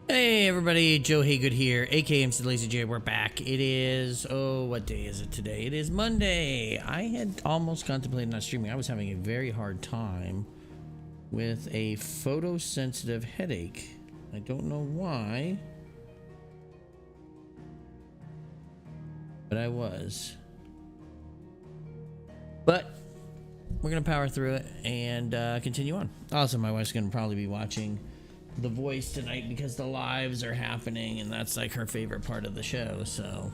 Hey everybody, Joe Haygood here, aka mclazyj. We're back. It is, what day is it today? It is Monday. I had almost contemplated not streaming. I was having a very hard time with a photosensitive headache. I don't know why, but I was. But we're gonna power through it and continue on. Also, my wife's gonna probably be watching The Voice tonight because the lives are happening and that's like her favorite part of the show, so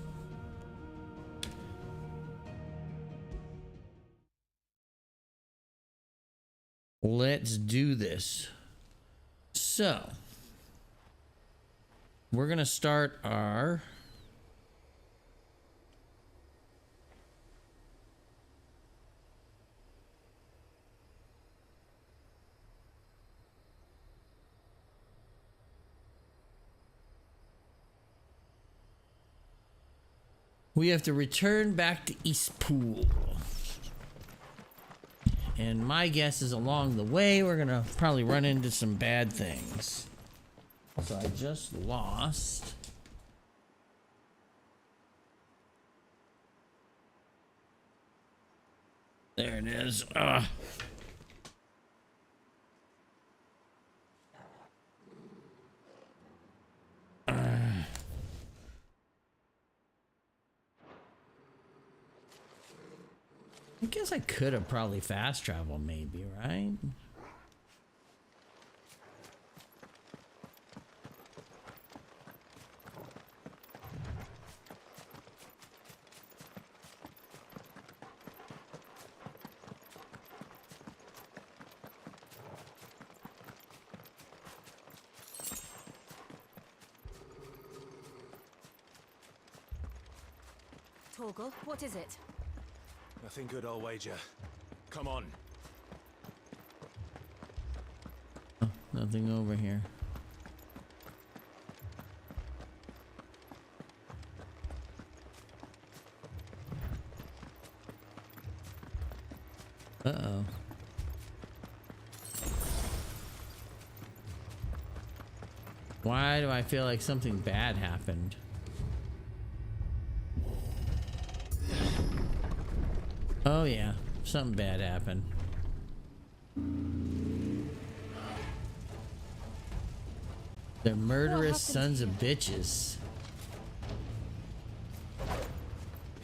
let's do this. So we're gonna start our we have to return back to Eastpool. And my guess is along the way, we're gonna probably run into some bad things. So I just lost. There it is. I guess I could have probably fast traveled, maybe, right? Torgal, what is it? Nothing good, I'll wager. Come on. Oh, nothing over here. Uh-oh. Why do I feel like something bad happened? Oh yeah, something bad happened. They're murderous sons of bitches.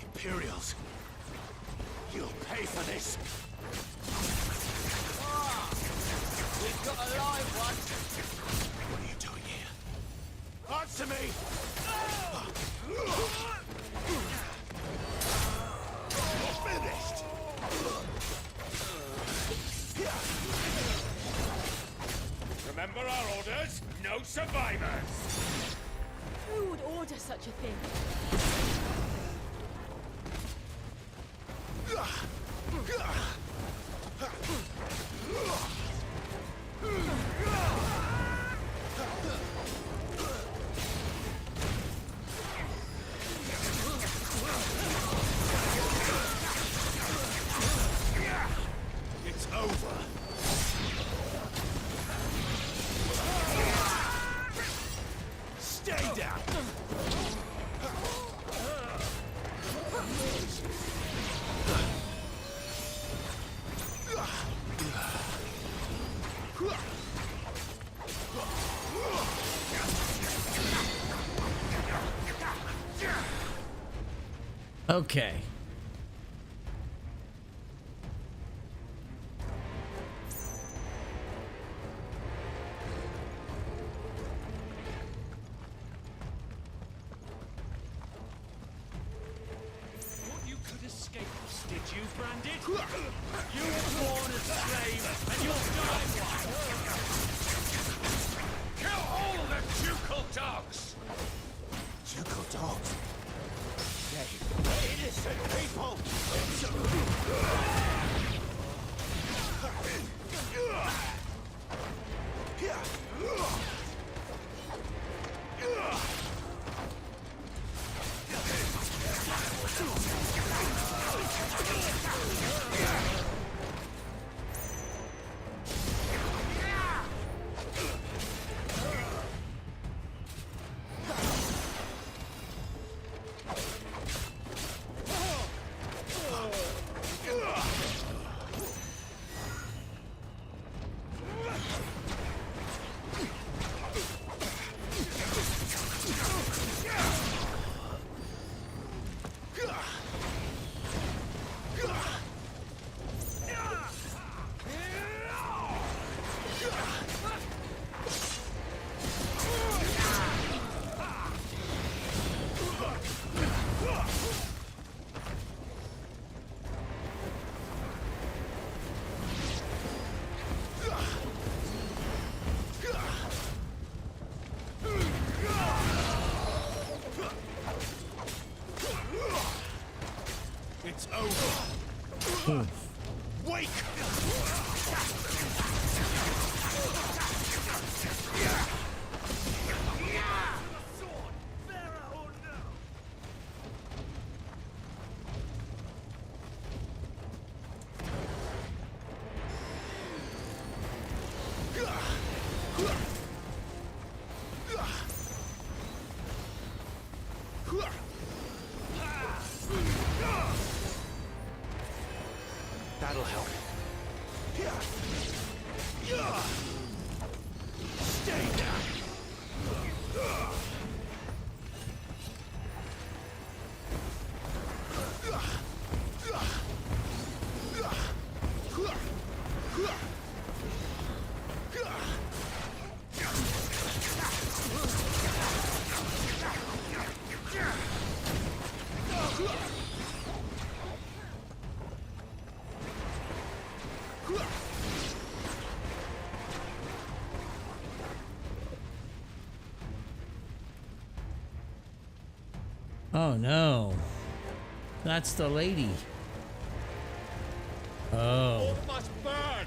Imperials, you'll pay for this. We've got a live one. What are you doing here? Answer me! You're finished! Remember our orders? No survivors! Who would order such a thing? It's over. Stay down. Okay. You could escape us, did you, Branded? You were born a slave, and you'll die one. Kill all the ducal dogs! Ducal dogs. Innocent people. Wake! That'll help. Stay down. Oh no. That's the lady. Oh. All must burn!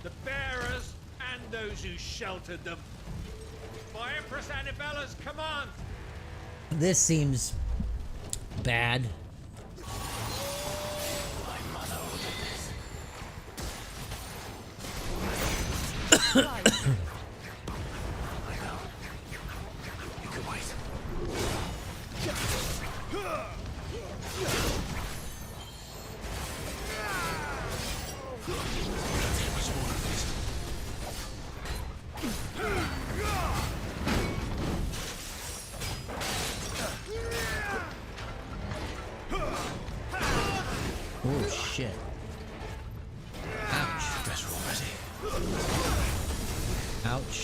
The bearers and those who sheltered them. By Empress Annabella's command! This seems bad. My mother ordered this. Right. I know. You can wait. Can't take much more of this. Oh shit. Ouch. Guess we're all ready. Ouch.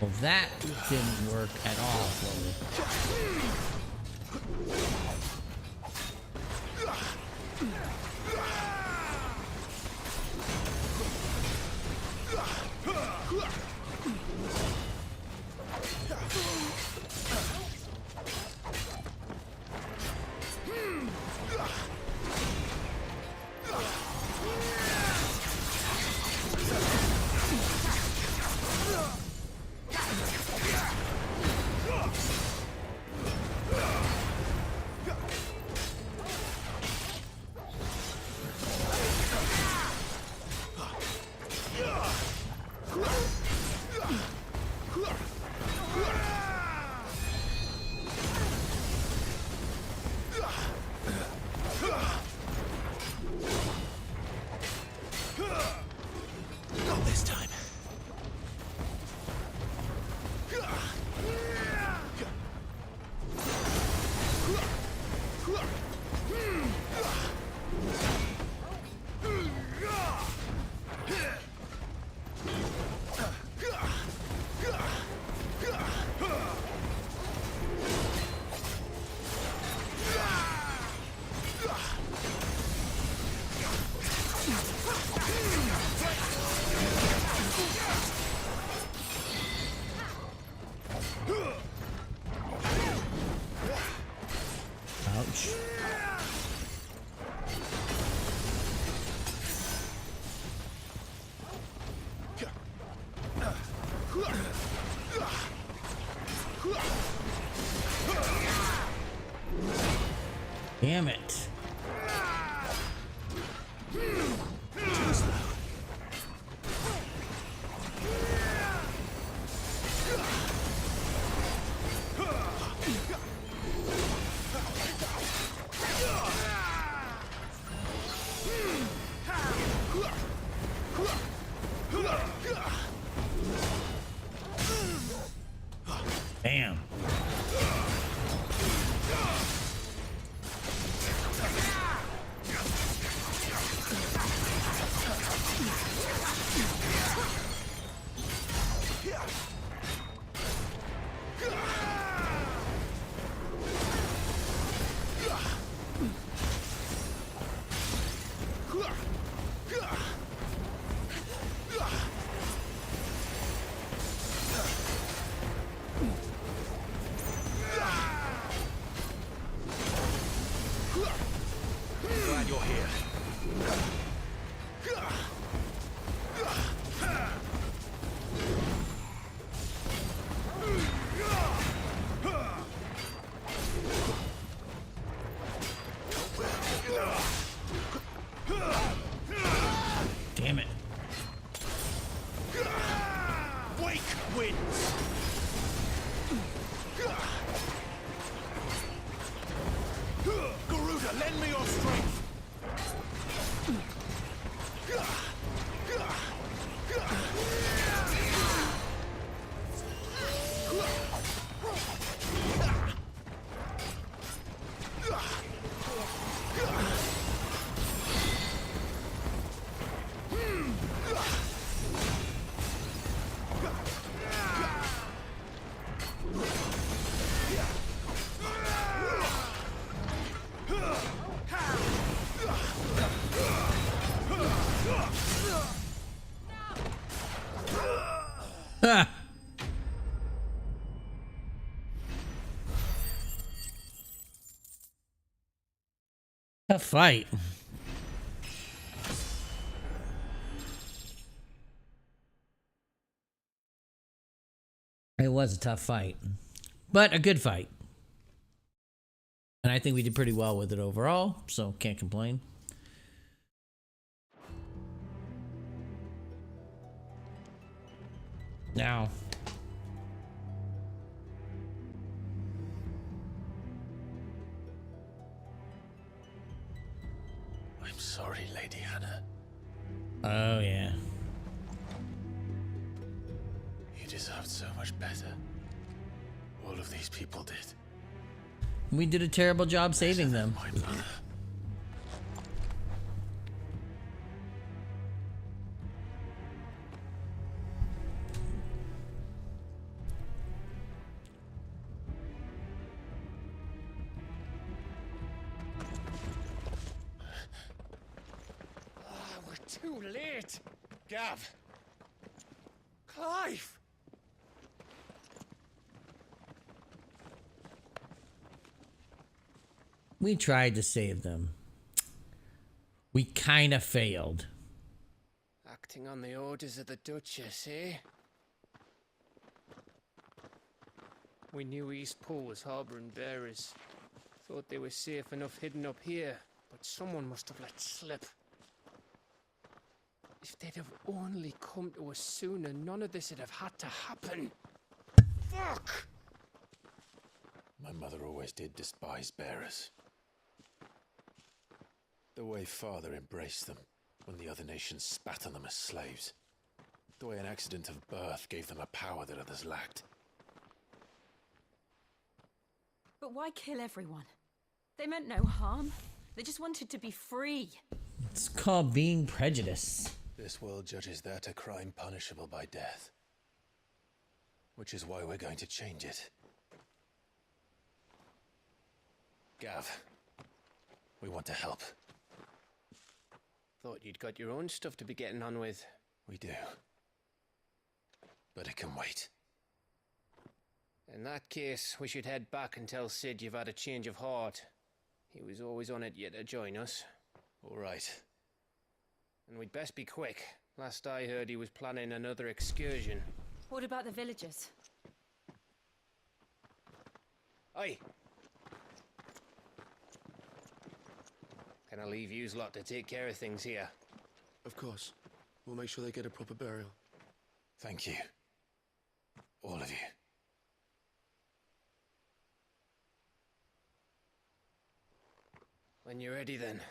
Well, that didn't work at all for me. Not this time. Ouch. Damn it. Too slow. Damn. wins. Garuda, lend me your strength. Ha! Tough fight. It was a tough fight, but a good fight. And I think we did pretty well with it overall, so can't complain. Now, I'm sorry, Lady Hannah. oh yeah. You deserved so much better. All of these people did. We did a terrible job saving them. My mother. Too late! Gav! Clive! We tried to save them. We kind of failed. Acting on the orders of the Duchess, eh? We knew East Pool was harbouring bearers. Thought they were safe enough hidden up here, but someone must have let slip. If they'd have only come to us sooner, none of this would have had to happen. Fuck! My mother always did despise bearers. The way Father embraced them when the other nations spat on them as slaves. The way an accident of birth gave them a power that others lacked. But why kill everyone? They meant no harm. They just wanted to be free. It's called being prejudiced. This world judges that a crime punishable by death. Which is why we're going to change it. Gav, we want to help. Thought you'd got your own stuff to be getting on with. We do. But it can wait. In that case, we should head back and tell Sid you've had a change of heart. He was always on it yet to join us. All right. And we'd best be quick. Last I heard, he was planning another excursion. What about the villagers? Aye. Can I leave yous lot to take care of things here? Of course. We'll make sure they get a proper burial. Thank you. All of you. When you're ready, then.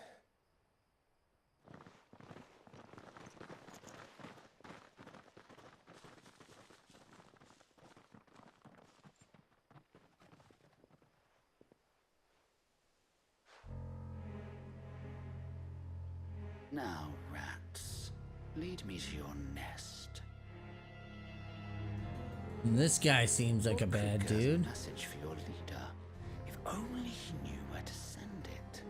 Now, rats, lead me to your nest. This guy seems like a bad Crick has dude. A message for your leader. If only he knew where to send it.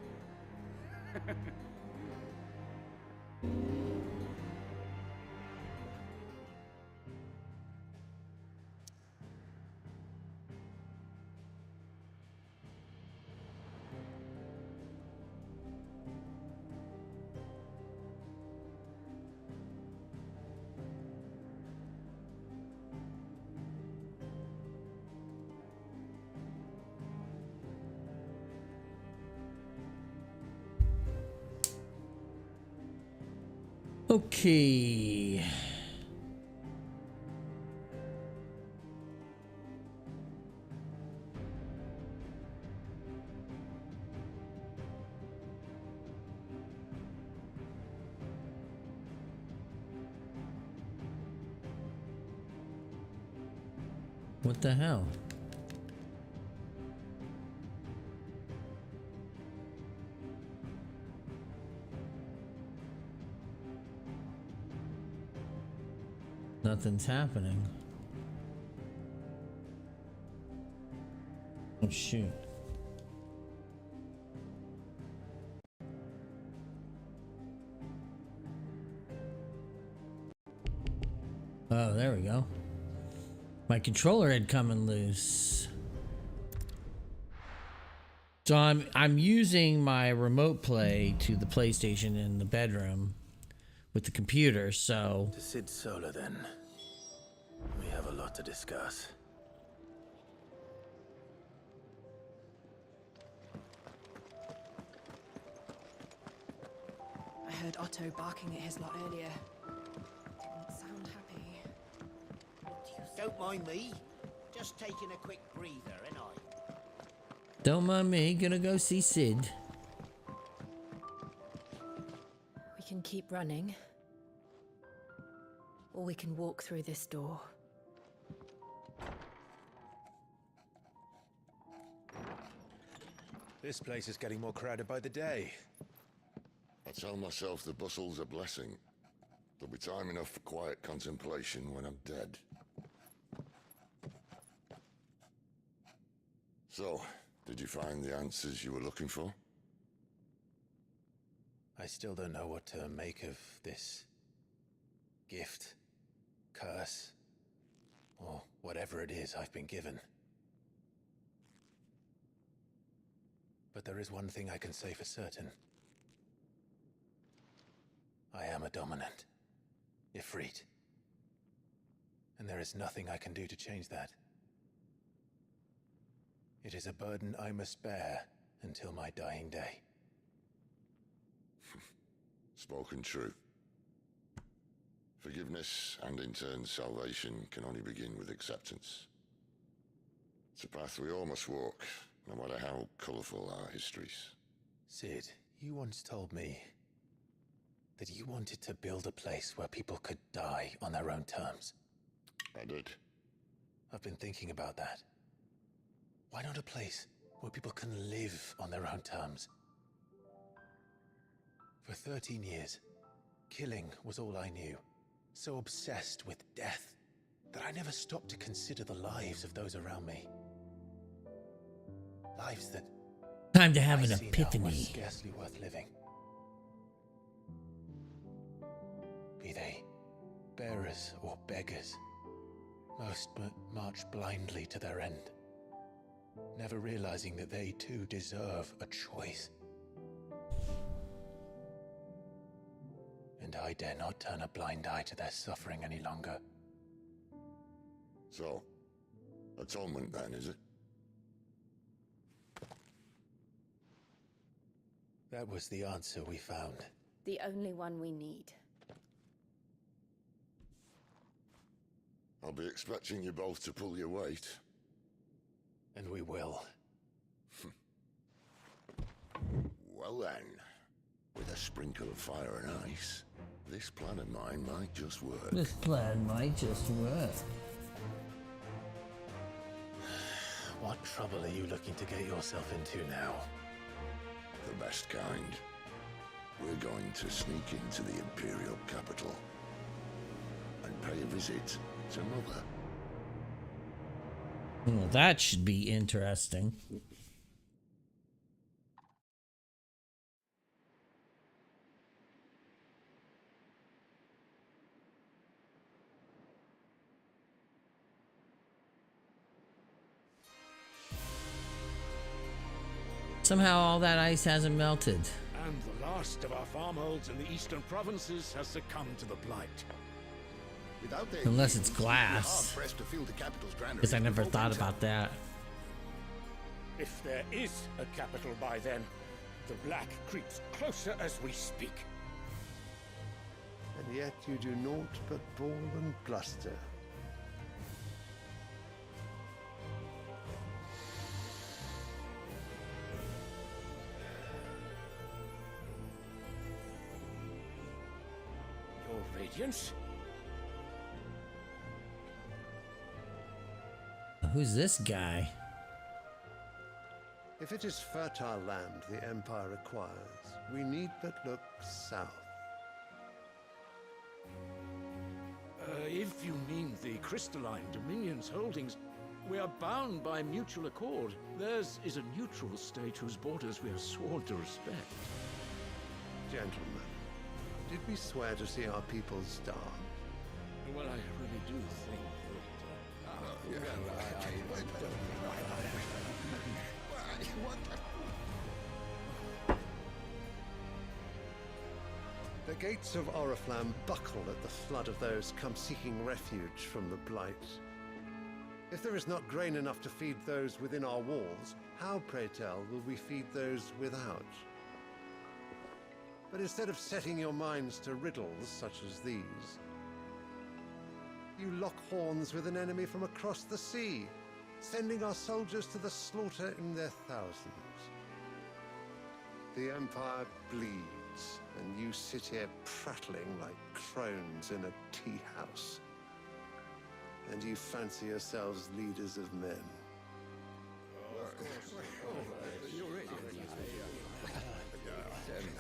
Okay. What the hell? Nothing's happening. Oh shoot. Oh, there we go. My controller had come loose. So I'm using my remote play to the PlayStation in the bedroom with the computer, so To Sid Solar, then. We have a lot to discuss. I heard Otto barking at his lot earlier. Didn't sound happy. Don't mind me. Just taking a quick breather, ain't I? don't mind me, gonna go see Sid. We can keep running. Or we can walk through this door. This place is getting more crowded by the day. I tell myself the bustle's a blessing. There'll be time enough for quiet contemplation when I'm dead. So, did you find the answers you were looking for? I still don't know what to make of this gift, curse, or whatever it is I've been given. But there is one thing I can say for certain. I am a dominant, Ifrit. And there is nothing I can do to change that. It is a burden I must bear until my dying day. Spoken true. Forgiveness and in turn salvation can only begin with acceptance. It's a path we all must walk, no matter how colourful our histories. Sid, you once told me that you wanted to build a place where people could die on their own terms. I did. I've been thinking about that. Why not a place where people can live on their own terms? For 13 years, killing was all I knew. So obsessed with death that I never stopped to consider the lives of those around me. Lives that Time to have I an see now were epiphany. scarcely worth living. Be they bearers or beggars, most march blindly to their end, never realizing that they too deserve a choice. And I dare not turn a blind eye to their suffering any longer. So, atonement then, is it? That was the answer we found. The only one we need. I'll be expecting you both to pull your weight. And we will. Well then, with a sprinkle of fire and ice, this plan of mine might just work. This plan might just work. What trouble are you looking to get yourself into now? The best kind. We're going to sneak into the Imperial capital and pay a visit to Mother. Well, that should be interesting. Somehow all that ice hasn't melted. And the last of our farmholds in the eastern provinces has succumbed to the blight. Without their Unless use, it's we'd be glass. hard-pressed to fill the capital's granaries Because I never with thought intel. about that. If there is a capital by then, the black creeps closer as we speak. And yet you do naught but bawl and bluster. Your radiance? Who's this guy? If it is fertile land the Empire requires, we need but look south. If you mean the Crystalline Dominion's holdings, we are bound by mutual accord. Theirs is a neutral state whose borders we are sworn to respect. Gentlemen, did we swear to see our people starve? Well, I really do think The gates of Oriflamme buckle at the flood of those come seeking refuge from the Blight. If there is not grain enough to feed those within our walls, how, pray tell, will we feed those without? But instead of setting your minds to riddles such as these, you lock horns with an enemy from across the sea, sending our soldiers to the slaughter in their thousands. The Empire bleeds, and you sit here prattling like crones in a tea house. And you fancy yourselves leaders of men.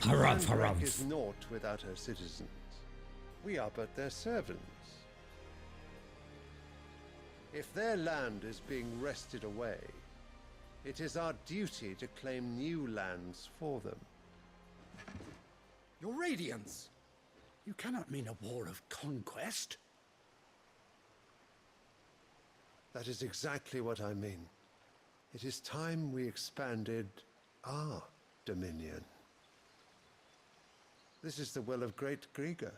Harumph. Is naught without her citizens. We are but their servants. If their land is being wrested away, it is our duty to claim new lands for them. Your Radiance! You cannot mean a war of conquest. That is exactly what I mean. It is time we expanded our dominion. This is the will of great Grieger.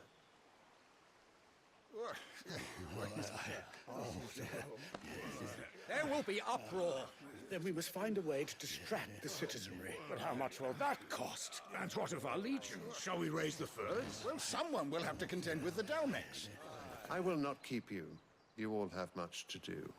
There will be uproar. Then we must find a way to distract the citizenry. But how much will that cost? And what of our legions? Shall we raise the furs? Well, someone will have to contend with the Dalmex. I will not keep you. You all have much to do.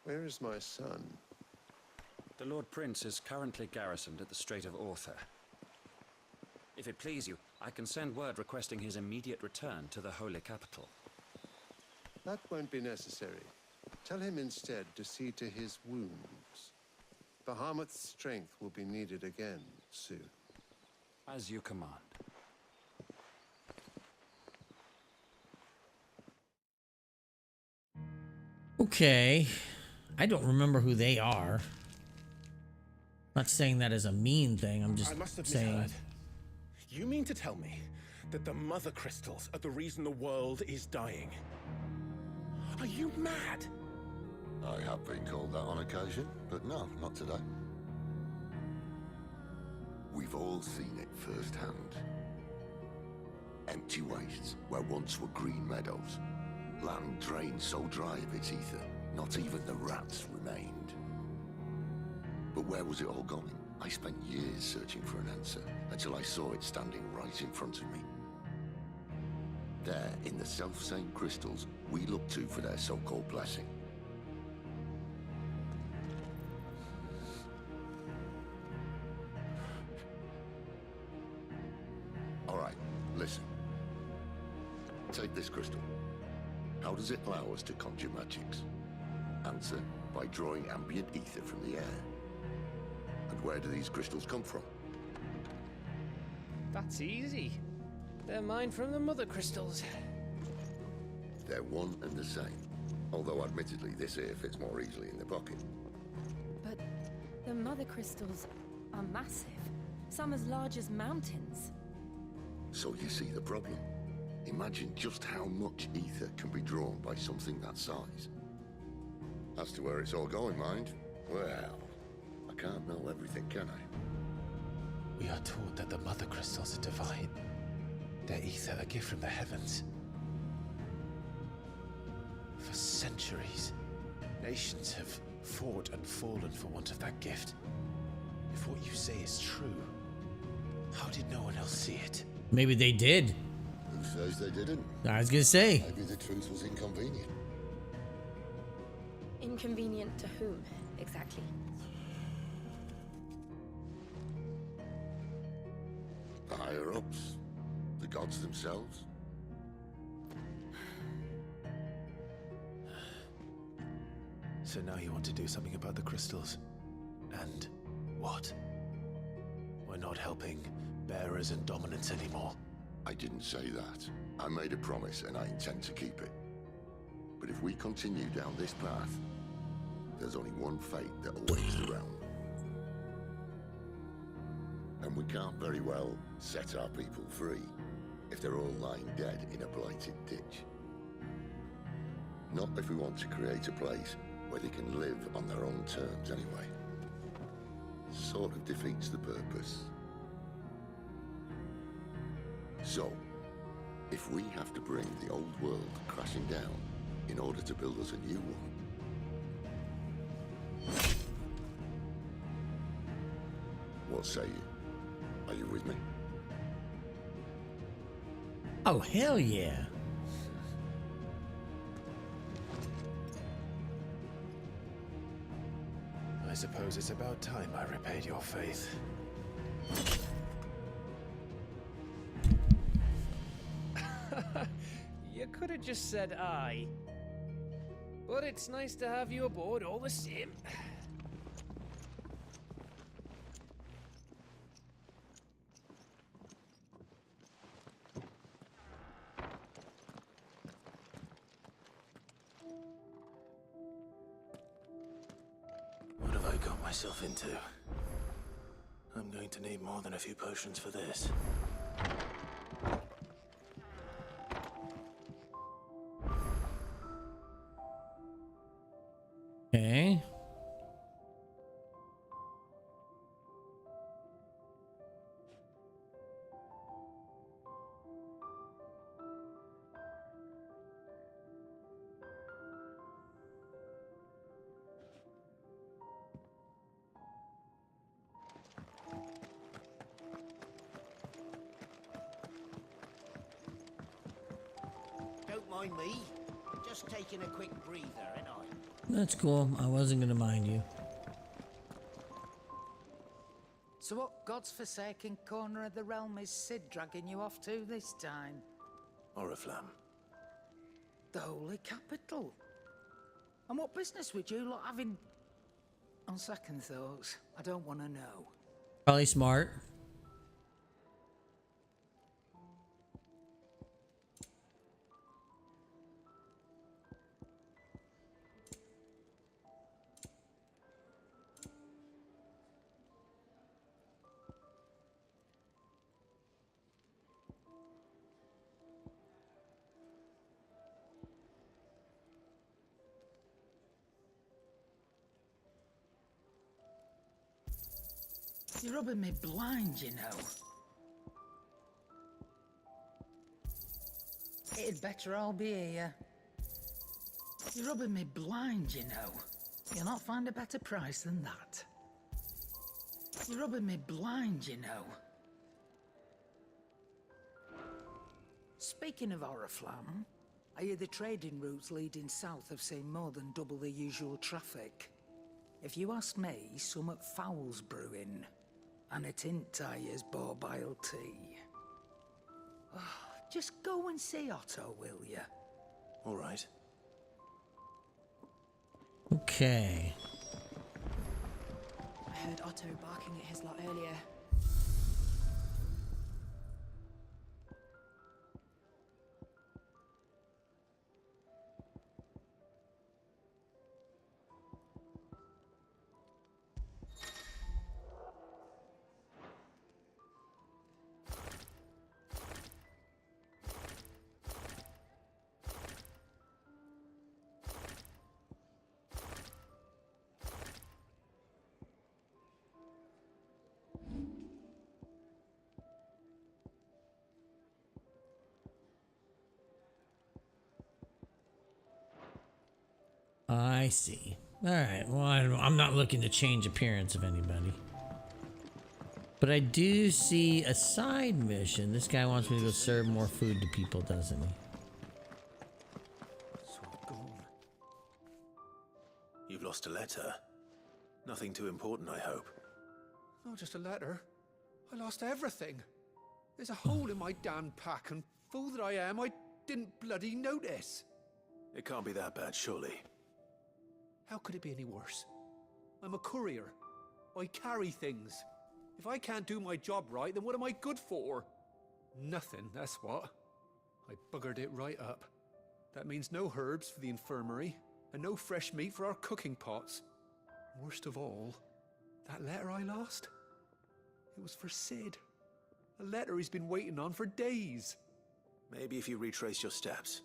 Where is my son? The Lord Prince is currently garrisoned at the Strait of Author. If it please you, I can send word requesting his immediate return to the Holy Capital. That won't be necessary. Tell him instead to see to his wounds. Bahamut's strength will be needed again soon. As you command. Okay. I don't remember who they are. Not saying that as a mean thing, I'm just I must have saying... misheard. You mean to tell me that the mother crystals are the reason the world is dying? Are you mad? I have been called that on occasion, but no, not today. We've all seen it firsthand. Empty wastes where once were green meadows. Land drained so dry of its ether, not even the rats remained. But where was it all going? I spent years searching for an answer, until I saw it standing right in front of me. There, in the self-same crystals we look to for their so-called blessing. All right, listen. Take this crystal. How does it allow us to conjure magics? Answer, by drawing ambient ether from the air. And where do these crystals come from? That's easy. They're mine from the mother crystals. They're one and the same. Although admittedly this here fits more easily in the pocket. But the mother crystals are massive. Some as large as mountains. So you see the problem. Imagine just how much ether can be drawn by something that size. As to where it's all going, mind, well, I can't know everything, can I? We are taught that the mother crystals are divine. Their ether a gift from the heavens. For centuries, nations have fought and fallen for want of that gift. If what you say is true, How did no one else see it? Maybe they did. Who says they didn't? I was gonna say. Maybe the truth was inconvenient. Inconvenient to whom, exactly? The higher-ups? The gods themselves? So now you want to do something about the crystals? And what? We're not helping bearers and dominants anymore. I didn't say that. I made a promise and I intend to keep it. But if we continue down this path, there's only one fate that awaits the realm. And we can't very well set our people free if they're all lying dead in a blighted ditch. Not if we want to create a place where they can live on their own terms anyway. Sort of defeats the purpose. So, if we have to bring the old world crashing down in order to build us a new one, what say you? Are you with me? Oh, hell yeah. I suppose it's about time I repaid your faith. You could have just said aye. But it's nice to have you aboard all the same. What have I got myself into? I'm going to need more than a few potions for this. Okay. Don't mind me. Just taking a quick breather, ain't I? That's cool. I wasn't gonna mind you. So what God's forsaken corner of the realm is Sid dragging you off to this time? Oriflamme. The holy capital. And what business would you lot having? On second thoughts, I don't want to know. Probably smart. You're rubbing me blind, you know. It'd better all be here. You're rubbing me blind, you know. You'll not find a better price than that. You're rubbing me blind, you know. Speaking of Oriflamme, I hear the trading routes leading south have seen more than double the usual traffic. If you ask me, somewhat foul's brewing. And it ain't Tyre's borbile tea. Oh, just go and see Otto, will ya? All right. Okay. I heard Otto barking at his lot earlier. I see. All right. Well, I'm not looking to change appearance of anybody. But I do see a side mission. This guy wants me to go serve more food to people, doesn't he? You've lost a letter. Nothing too important, I hope. Not just a letter. I lost everything. There's a hole in my damn pack, and fool that I am, I didn't bloody notice. It can't be that bad, surely. How could it be any worse? I'm a courier. I carry things. If I can't do my job right, then what am I good for? Nothing, that's what. I buggered it right up. That means no herbs for the infirmary, and no fresh meat for our cooking pots. Worst of all, that letter I lost? It was for Sid. A letter he's been waiting on for days. Maybe if you retrace your steps.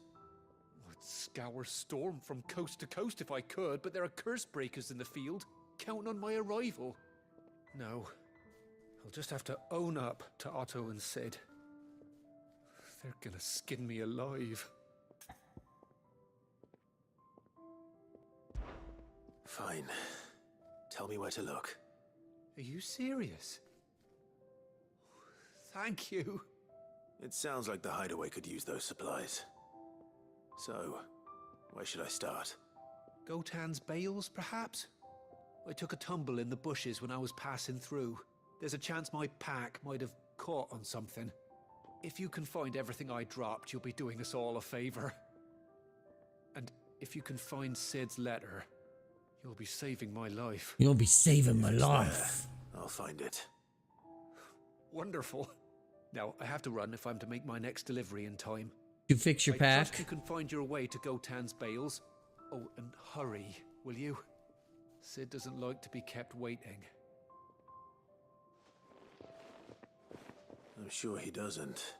I'd scour Storm from coast to coast if I could, but there are curse breakers in the field, counting on my arrival. No. I'll just have to own up to Otto and Sid. They're gonna skin me alive. Fine. Tell me where to look. Are you serious? Thank you. It sounds like the Hideaway could use those supplies. So, where should I start? Gotan's bales, perhaps? I took a tumble in the bushes when I was passing through. There's a chance my pack might have caught on something. If you can find everything I dropped, you'll be doing us all a favor. And if you can find Sid's letter, you'll be saving my life. You'll be saving my life. I'll find it. Wonderful. Now, I have to run if I'm to make my next delivery in time. You fix your pack? I trust you can find your way to Gotan's bales. Oh, and hurry, will you? Sid doesn't like to be kept waiting. I'm sure he doesn't.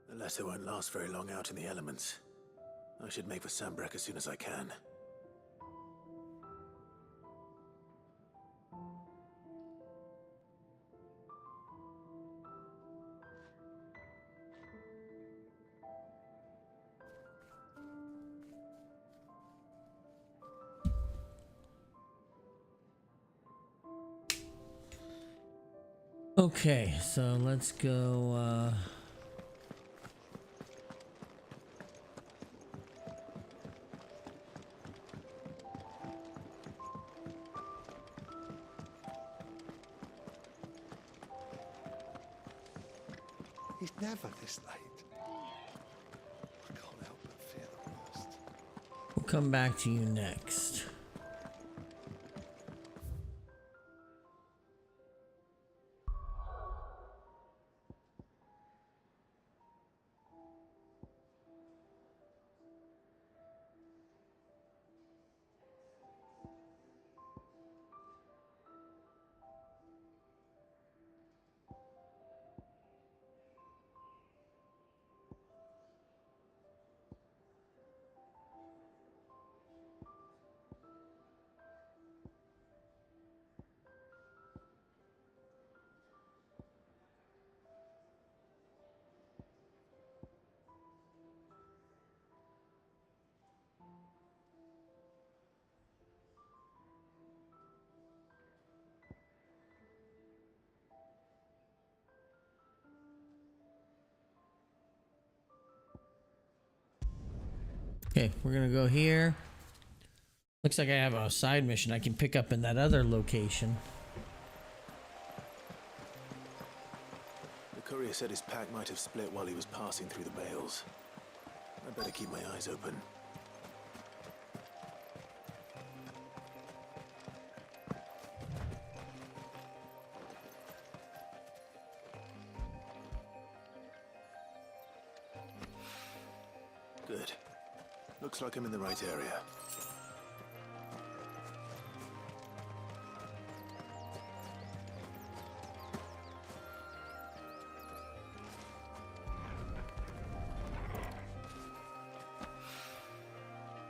The letter won't last very long out in the elements. I should make for Sambrek as soon as I can. Okay, so let's go, He's never this late. I can't help but fear the worst. we'll come back to you next. Okay, we're gonna go here. Looks like I have a side mission I can pick up in that other location. The courier said his pack might have split while he was passing through the bales. I better keep my eyes open. Good. Looks like I'm in the right area.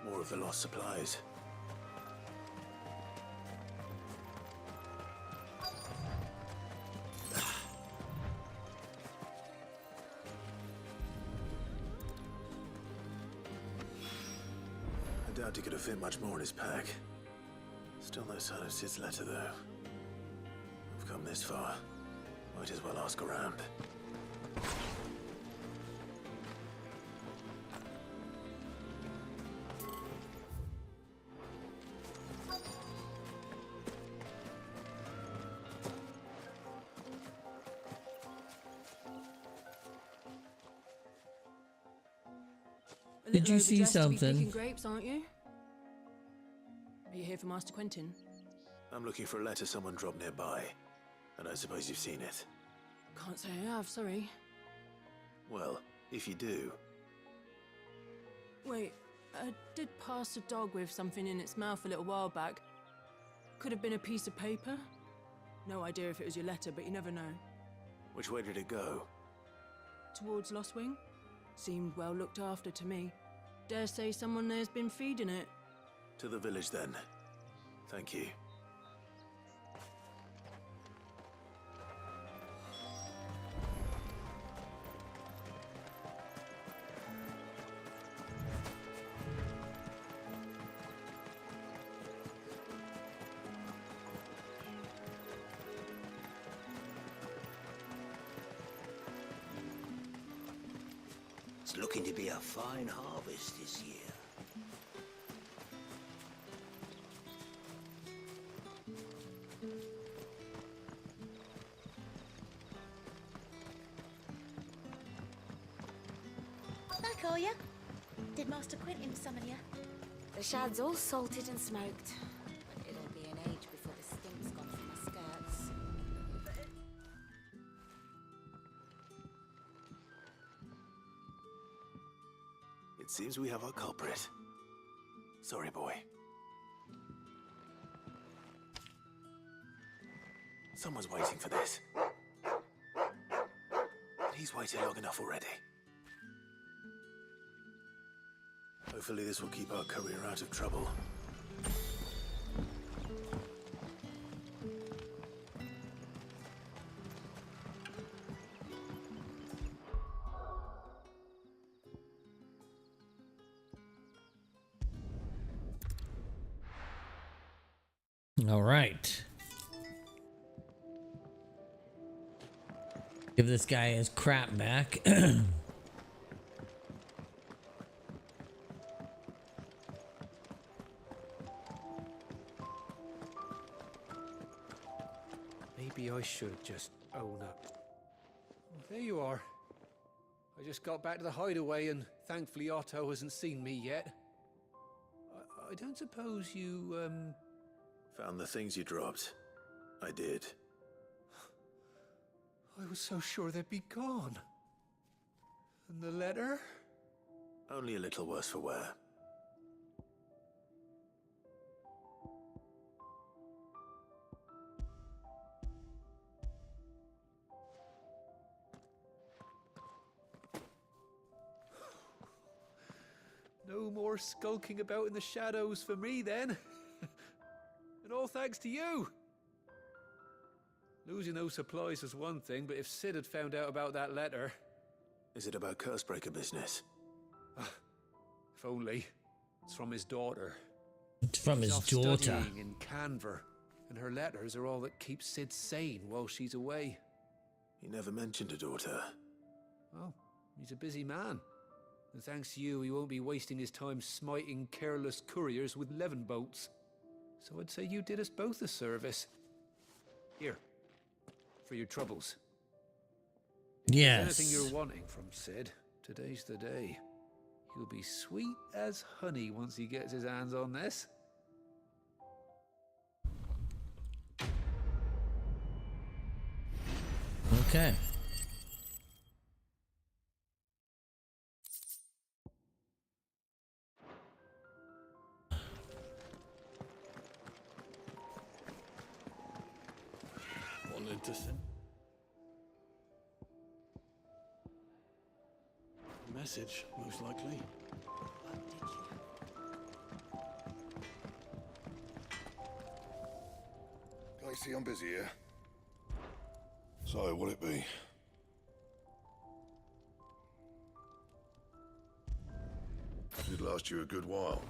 More of the lost supplies. doubt he could have fit much more in his pack. Still no sign of Sid's letter, though. We've come this far. Might as well ask around. Did you see something? Picking grapes, aren't you? Are you here for Master Quentin? I'm looking for a letter someone dropped nearby. And I suppose you've seen it. Can't say I have, sorry. Well, if you do... Wait, I did pass a dog with something in its mouth a little while back. Could have been a piece of paper. No idea if it was your letter, but you never know. Which way did it go? Towards Lostwing? Seemed well looked after to me. Dare say someone there's been feeding it. To the village, then. Thank you. It's looking to be a fine harvest this year. Back, are ya? Did Master Quentin summon ya? The shad's all salted and smoked. But it'll be an age before the stink's gone from my skirts. It seems we have our culprit. Sorry, boy. Someone's waiting for this. He's waited long enough already. Hopefully this will keep our courier out of trouble. All right. Give this guy his crap back. Maybe I should just own up. Well, there you are. I just got back to the Hideaway and thankfully Otto hasn't seen me yet. I don't suppose you, Found the things you dropped. I did. I was so sure they'd be gone. And the letter? Only a little worse for wear. No more skulking about in the shadows for me then. And all thanks to you. Losing those supplies was one thing, but if Sid had found out about that letter... Is it about Cursebreaker business? If only. It's from his daughter. It's from She's his off daughter. Studying in Canver, and her letters are all that keeps Sid sane while she's away. He never mentioned a daughter. Well, he's a busy man. And thanks to you, he won't be wasting his time smiting careless couriers with levin bolts. So I'd say you did us both a service. Here, for your troubles. Yes. If there's anything you're wanting from Sid, today's the day. He'll be sweet as honey once he gets his hands on this. Okay. Interesting. Message, most likely. Can I see I'm busy here? So, what'll it be? Should last you a good while.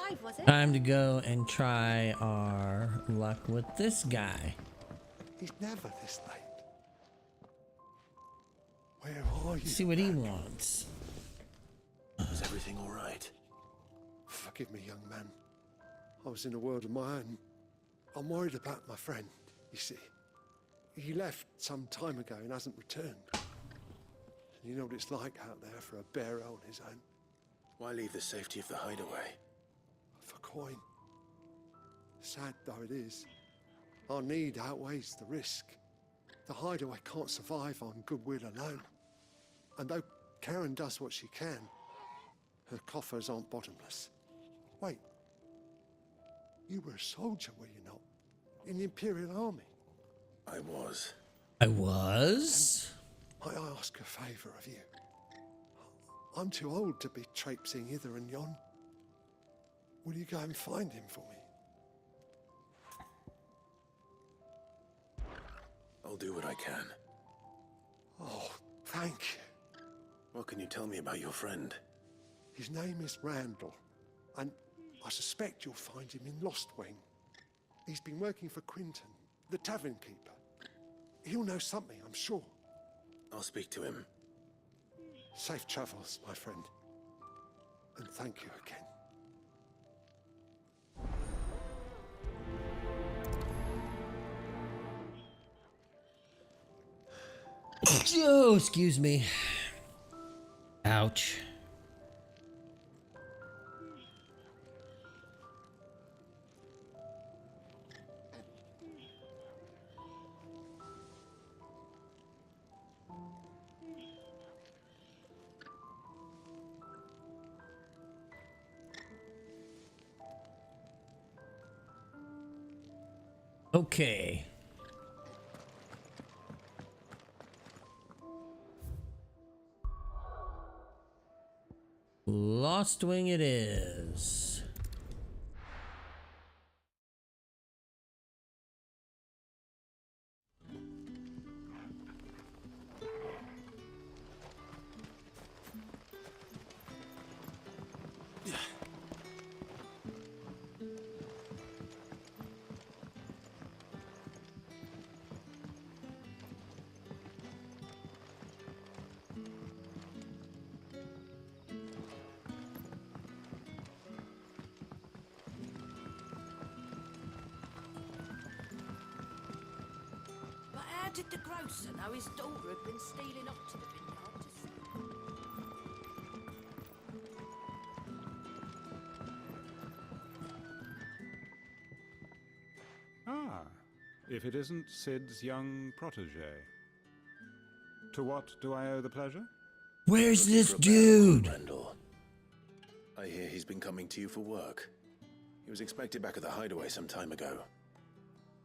Clive, was it? Time to go and try our luck with this guy. He's never this late. Where are you? See what he wants. Is everything all right? Forgive me, young man. I was in a world of my own. I'm worried about my friend, you see. He left some time ago and hasn't returned. And you know what it's like out there for a bearer on his own. Why leave the safety of the hideaway? For coin. Sad though it is, our need outweighs the risk. The hideaway can't survive on goodwill alone. And though Charon does what she can, her coffers aren't bottomless. Wait, you were a soldier, were you not? In the Imperial Army? I was. I was? Might I ask a favour of you? I'm too old to be traipsing hither and yon. Will you go and find him for me? I'll do what I can. Oh, thank you. What can you tell me about your friend? His name is Randall, and I suspect you'll find him in Lost Wing. He's been working for Quinton, the tavern keeper. He'll know something, I'm sure. I'll speak to him. Safe travels, my friend. And thank you again. Oh, excuse me. Ouch. Okay. Lost Wing it is. How did the grocer know his daughter had been stealing off to the vineyard to sell? Ah, if it isn't Sid's young protege. To what do I owe the pleasure? Where's this dude? Randall. I hear he's been coming to you for work. He was expected back at the hideaway some time ago.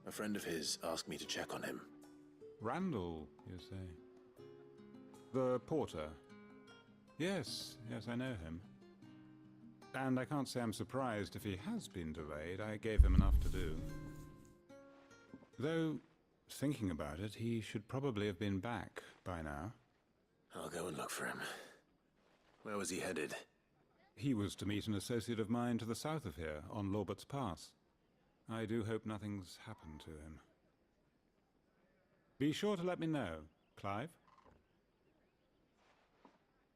A friend of his asked me to check on him. Randall, you say? The porter? Yes, I know him. And I can't say I'm surprised if he has been delayed. I gave him enough to do. Though, thinking about it, he should probably have been back by now. I'll go and look for him. Where was he headed? He was to meet an associate of mine to the south of here, on Lorbert's Pass. I do hope nothing's happened to him. Be sure to let me know, Clive.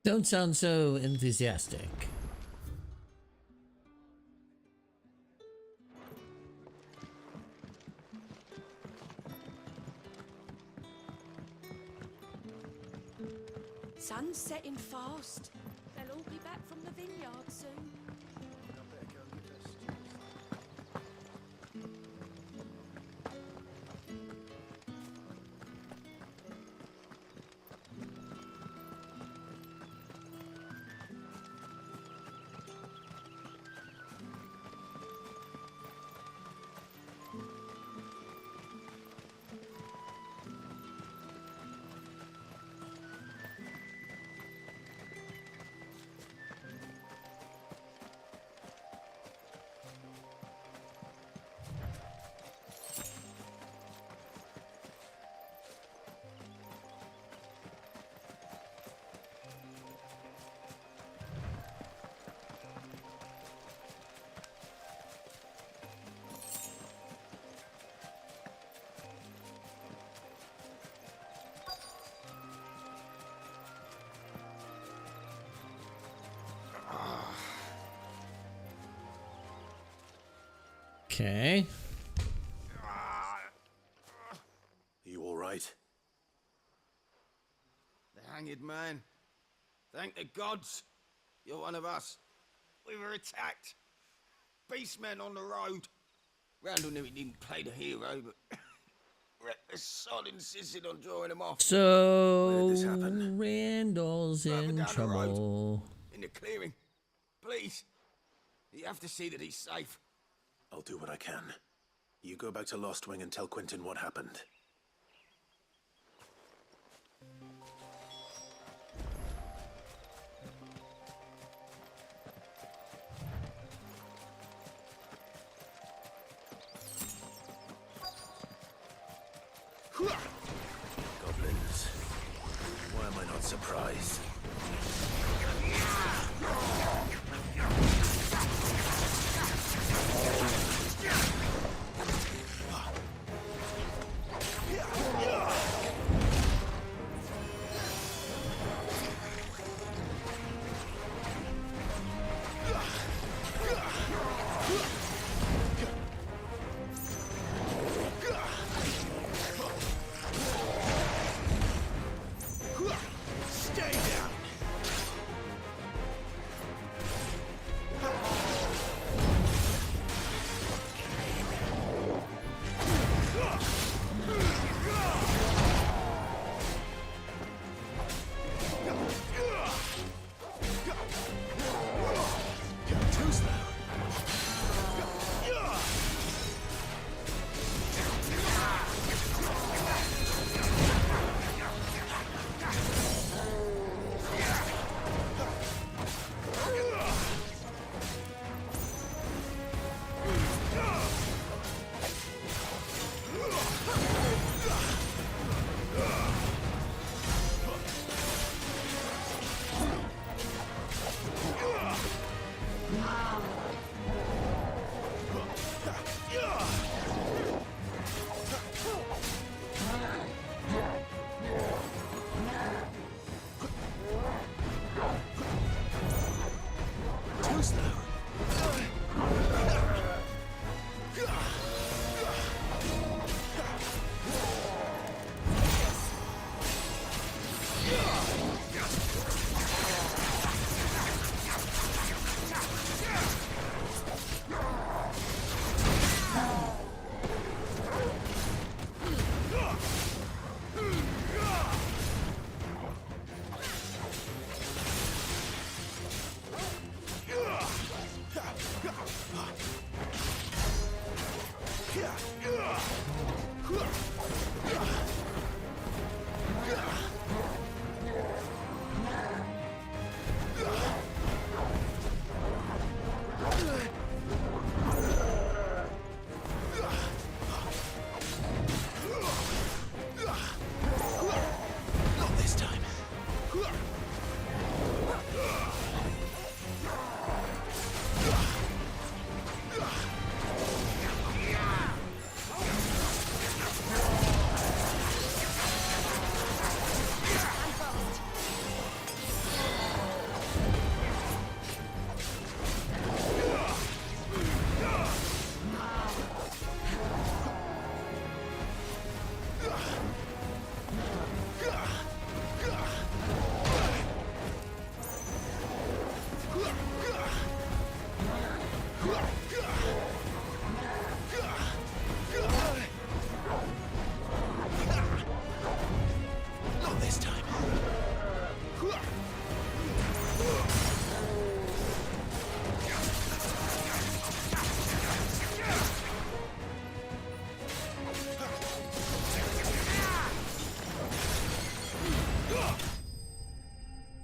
Don't sound so enthusiastic. Sun's setting fast. They'll all be back from the vineyard soon. Okay. You all right? The hanged man. Thank the gods. You're one of us. We were attacked. Beastmen on the road. Randall knew he didn't play the hero, but the sod insisted on drawing him off. So where did this happen? Randall's in trouble. In the clearing. Please. You have to see that he's safe. I'll do what I can. You go back to Lost Wing and tell Quentin what happened. Goblins. Why am I not surprised?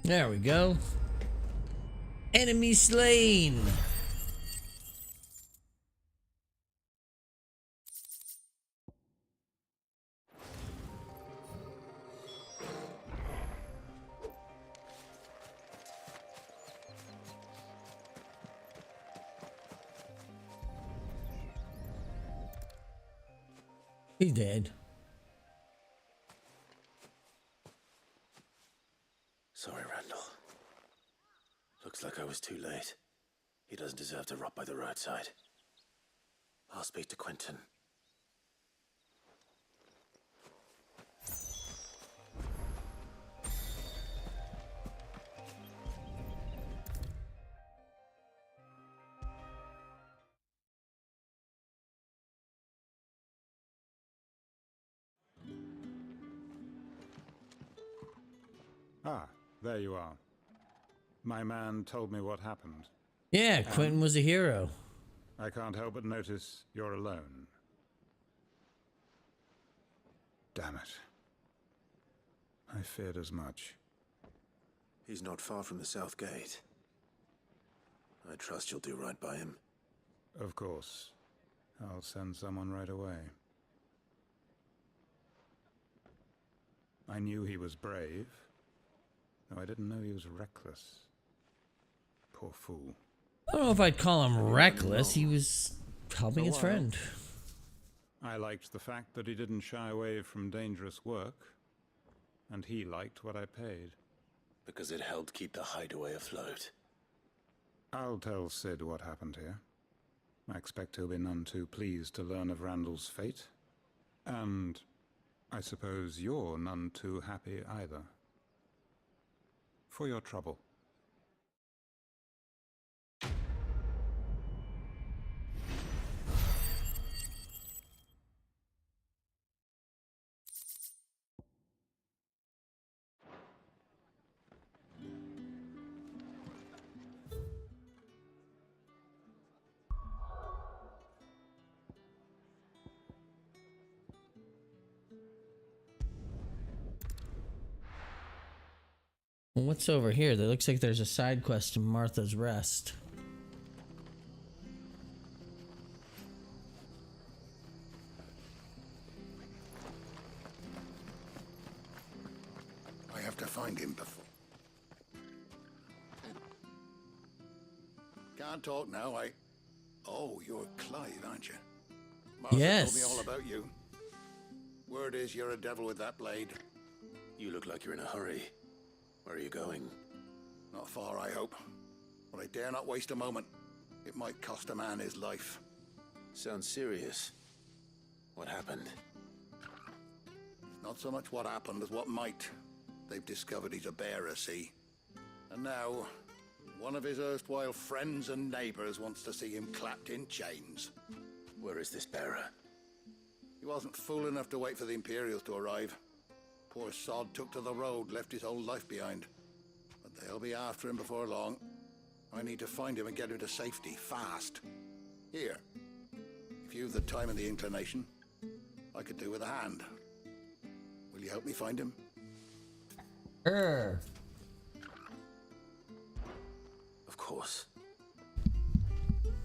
There we go. Enemy slain. He's dead. Sorry, Randall. Looks like I was too late. He doesn't deserve to rot by the roadside. I'll speak to Quentin. Ah, there you are. My man told me what happened. Yeah, Quentin was a hero. I can't help but notice you're alone. Damn it. I feared as much. He's not far from the South Gate. I trust you'll do right by him. Of course. I'll send someone right away. I knew he was brave, though I didn't know he was reckless. Poor fool. I don't know if I'd call him reckless. He was helping his friend. I liked the fact that he didn't shy away from dangerous work, and he liked what I paid. Because it helped keep the Hideaway afloat. I'll tell Sid what happened here. I expect he'll be none too pleased to learn of Randall's fate. And I suppose you're none too happy either. For your trouble. What's over here? That looks like there's a side quest to Martha's Rest. I have to find him before. Can't talk now, Oh, you're Clive, aren't you? Martha Yes. told me all about you. Word is you're a devil with that blade. You look like you're in a hurry. Where are you going? Not far, I hope. But I dare not waste a moment. It might cost a man his life. Sounds serious. What happened? Not so much what happened as what might. They've discovered he's a bearer, see? And now, one of his erstwhile friends and neighbors wants to see him clapped in chains. Where is this bearer? He wasn't fool enough to wait for the Imperials to arrive. Poor sod took to the road, left his whole life behind. But they'll be after him before long. I need to find him and get him to safety, fast. Here, if you've the time and the inclination, I could do with a hand. Will you help me find him? Sure. Of course.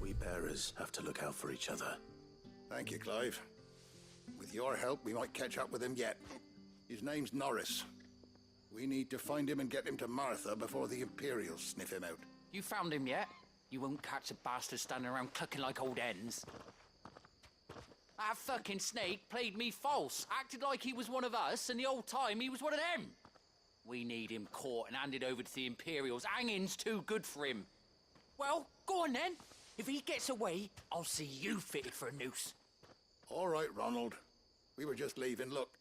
We bearers have to look out for each other. Thank you, Clive. With your help, we might catch up with him yet. His name's Norris. We need to find him and get him to Martha before the Imperials sniff him out. You found him yet? You won't catch a bastard standing around clucking like old hens. That fucking snake played me false, acted like he was one of us, and the whole time he was one of them. We need him caught and handed over to the Imperials. Hanging's too good for him. Well, go on then. If he gets away, I'll see you fitted for a noose. All right, Ronald. We were just leaving. Look,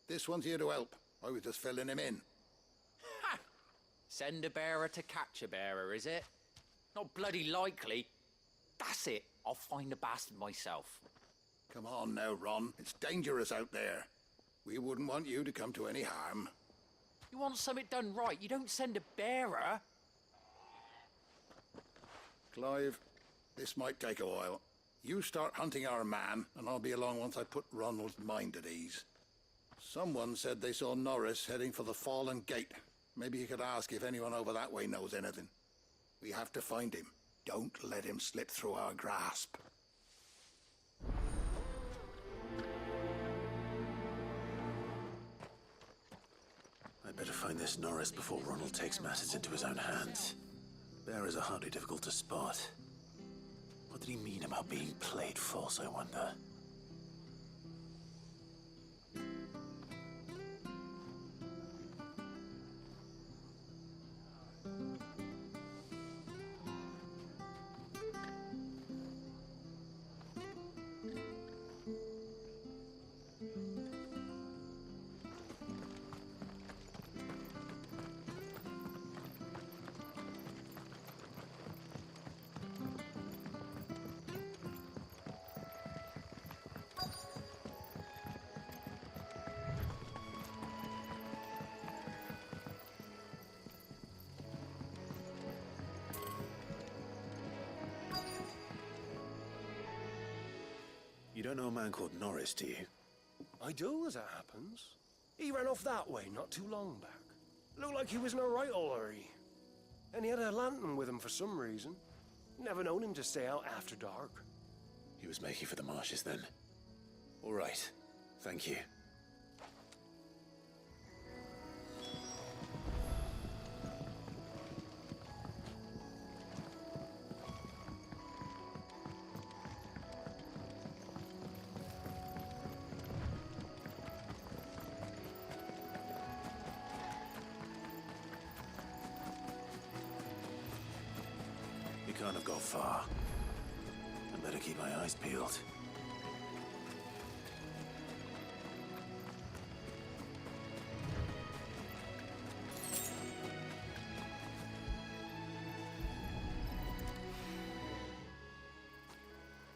this one's here to help. I was just filling him in. Ha! Send a bearer to catch a bearer, is it? Not bloody likely. That's it. I'll find the bastard myself. Come on now, Ron. It's dangerous out there. We wouldn't want you to come to any harm. You want something done right, you don't send a bearer. Clive, this might take a while. You start hunting our man, and I'll be along once I put Ronald's mind at ease. Someone said they saw Norris heading for the Fallen Gate. Maybe you could ask if anyone over that way knows anything. We have to find him. Don't let him slip through our grasp. I'd better find this Norris before Ronald takes matters into his own hands. Bearers are hardly difficult to spot. What did he mean about being played false, I wonder? You don't know a man called Norris, do you? I do, as it happens. He ran off that way not too long back. Looked like he was in a right old hurry. And he had a lantern with him for some reason. Never known him to stay out after dark. He was making for the marshes then. All right. Thank you. He can't have got far. I better keep my eyes peeled.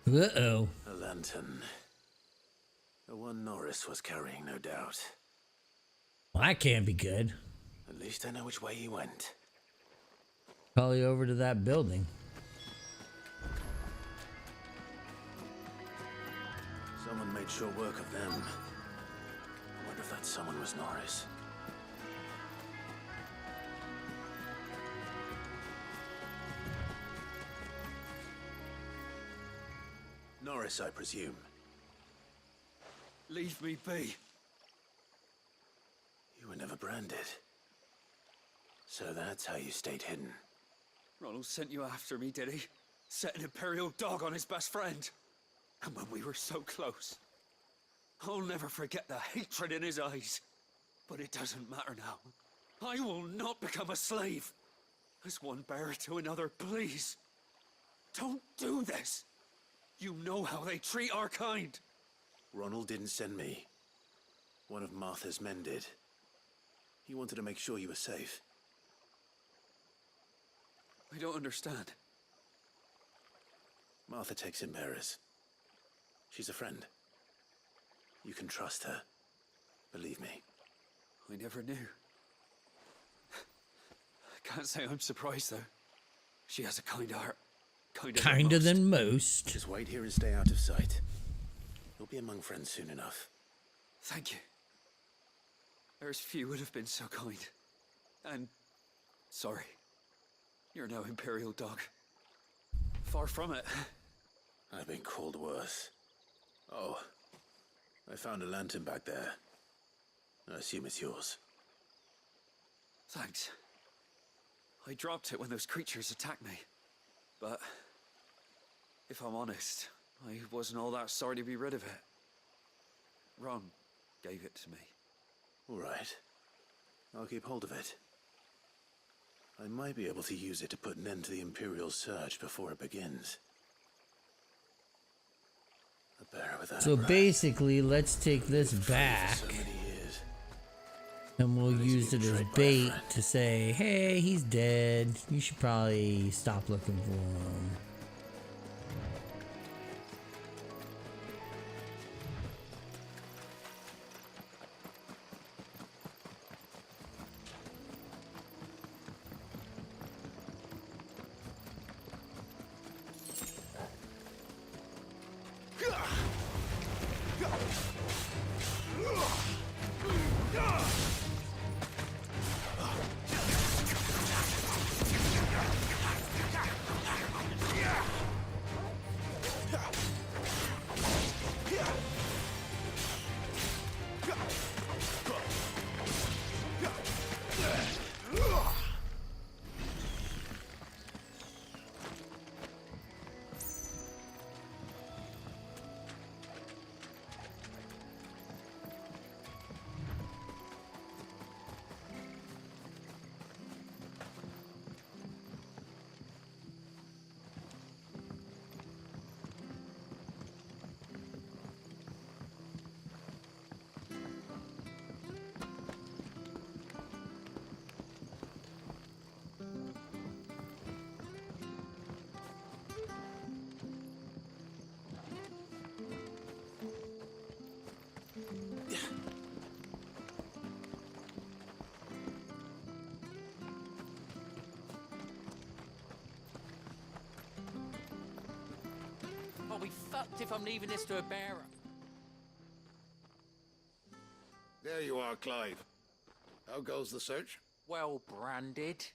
Uh-oh. A lantern. The one Norris was carrying, no doubt. Well, that can't be good. At least I know which way he went. Probably over to that building. Someone made short work of them. I wonder if that someone was Norris. Norris, I presume. Leave me be. You were never branded. So that's how you stayed hidden. Ronald sent you after me, did he? Set an Imperial dog on his best friend. And when we were so close. I'll never forget the hatred in his eyes. But it doesn't matter now. I will not become a slave. As one bearer to another, please. Don't do this. You know how they treat our kind. Ronald didn't send me. One of Martha's men did. He wanted to make sure you were safe. I don't understand. Martha takes in bearers. She's a friend. You can trust her. Believe me. I never knew. I can't say I'm surprised, though. She has a kind heart. Kinder than most. Just wait here and stay out of sight. You'll be among friends soon enough. Thank you. There's few would have been so kind. And sorry. You're no Imperial dog. Far from it. I've been called worse. Oh, I found a lantern back there. I assume it's yours. Thanks. I dropped it when those creatures attacked me. But if I'm honest, I wasn't all that sorry to be rid of it. Ron gave it to me. All right. I'll keep hold of it. I might be able to use it to put an end to the Imperial surge before it begins. A bearer without So a brand. basically, let's take this back. So many years. And we'll use it as bait to say, hey, he's dead. You should probably stop looking for him. Yeah! I'll be fucked if I'm leaving this to a bearer. There you are, Clive. How goes the search? Well branded.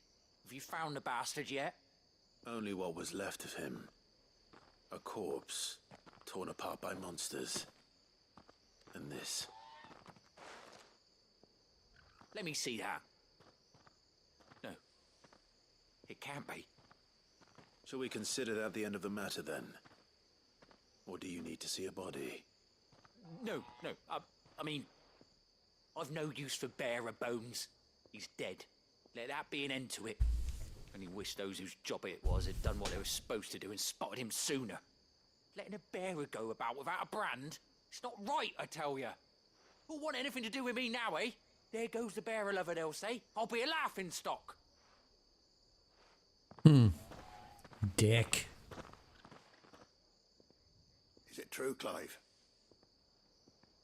Have you found the bastard yet? Only what was left of him. A corpse, torn apart by monsters. And this. Let me see that. No. It can't be. Shall we consider that the end of the matter, then? Or do you need to see a body? No. I mean, I've no use for bearer bones. He's dead. Let that be an end to it. Only wish those whose job it was had done what they were supposed to do and spotted him sooner. Letting a bearer go about without a brand? It's not right, I tell ya. Who'll want anything to do with me now, eh? There goes the bearer lover, they'll say. I'll be a laughing stock. Dick. Is it true, Clive?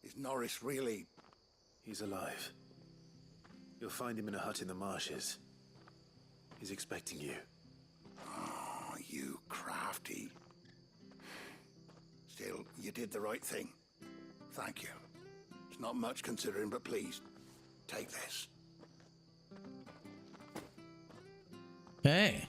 Is Norris really... He's alive. You'll find him in a hut in the marshes. He's expecting you. Oh, you crafty. Still, you did the right thing. Thank you. It's not much considering, but please, take this. Hey.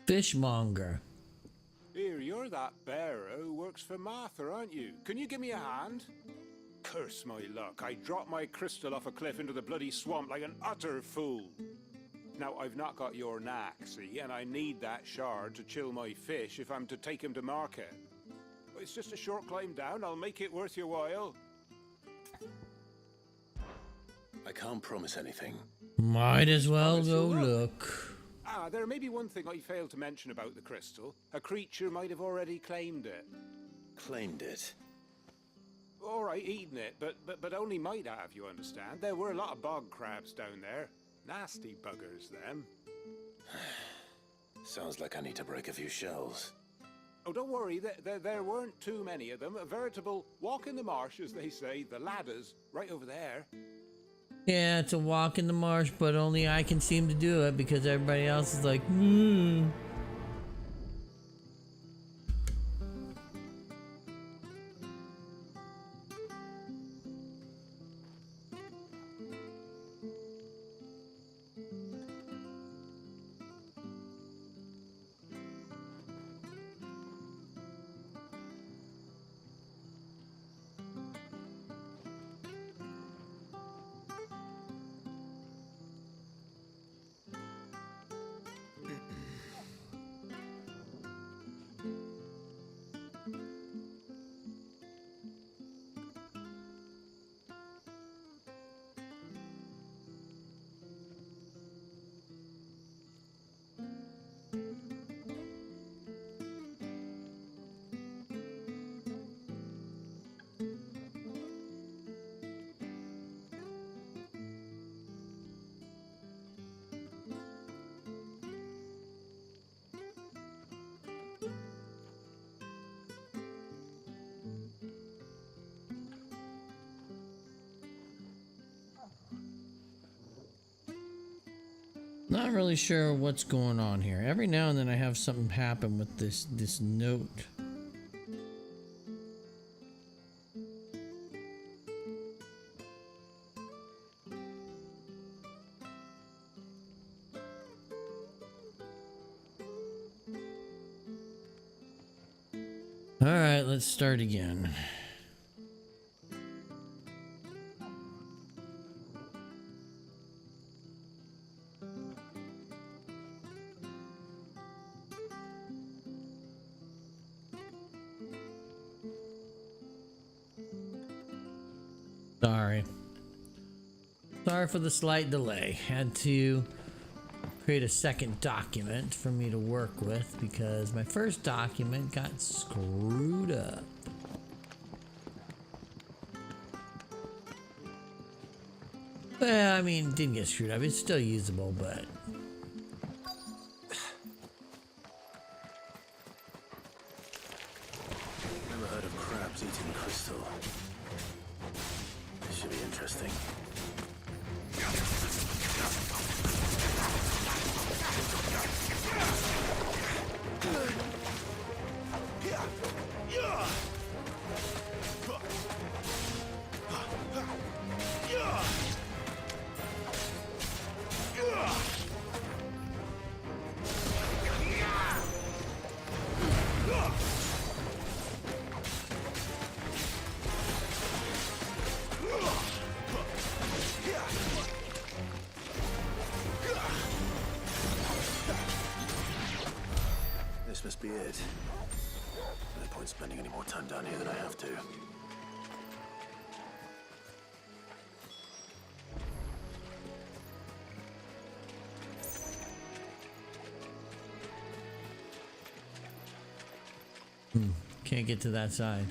Fishmonger. Here, you're that bearer who works for Martha, aren't you? Can you give me a hand? Curse my luck, I dropped my crystal off a cliff into the bloody swamp like an utter fool. Now, I've not got your knack, see, and I need that shard to chill my fish if I'm to take him to market. It's just a short climb down, I'll make it worth your while. I can't promise anything. Might as well go look. Ah, there may be one thing I failed to mention about the crystal. A creature might have already claimed it. Claimed it? All right, eaten it, but only might have, you understand. There were a lot of bog crabs down there. Nasty buggers, them. Sounds like I need to break a few shells. Oh, don't worry, there weren't too many of them. A veritable walk in the marsh, as they say, the ladders, right over there. Yeah, it's a walk in the marsh, but only I can seem to do it because everybody else is like, not really sure what's going on here. Every now and then I have something happen with this note. All right, let's start again. Sorry for the slight delay. Had to create a second document for me to work with because my first document got screwed up. Well, I mean, it didn't get screwed up. It's still usable, but... Never heard of crabs eating crystal. This should be interesting. This must be it. No point spending any more time down here than I have to. Can't get to that side.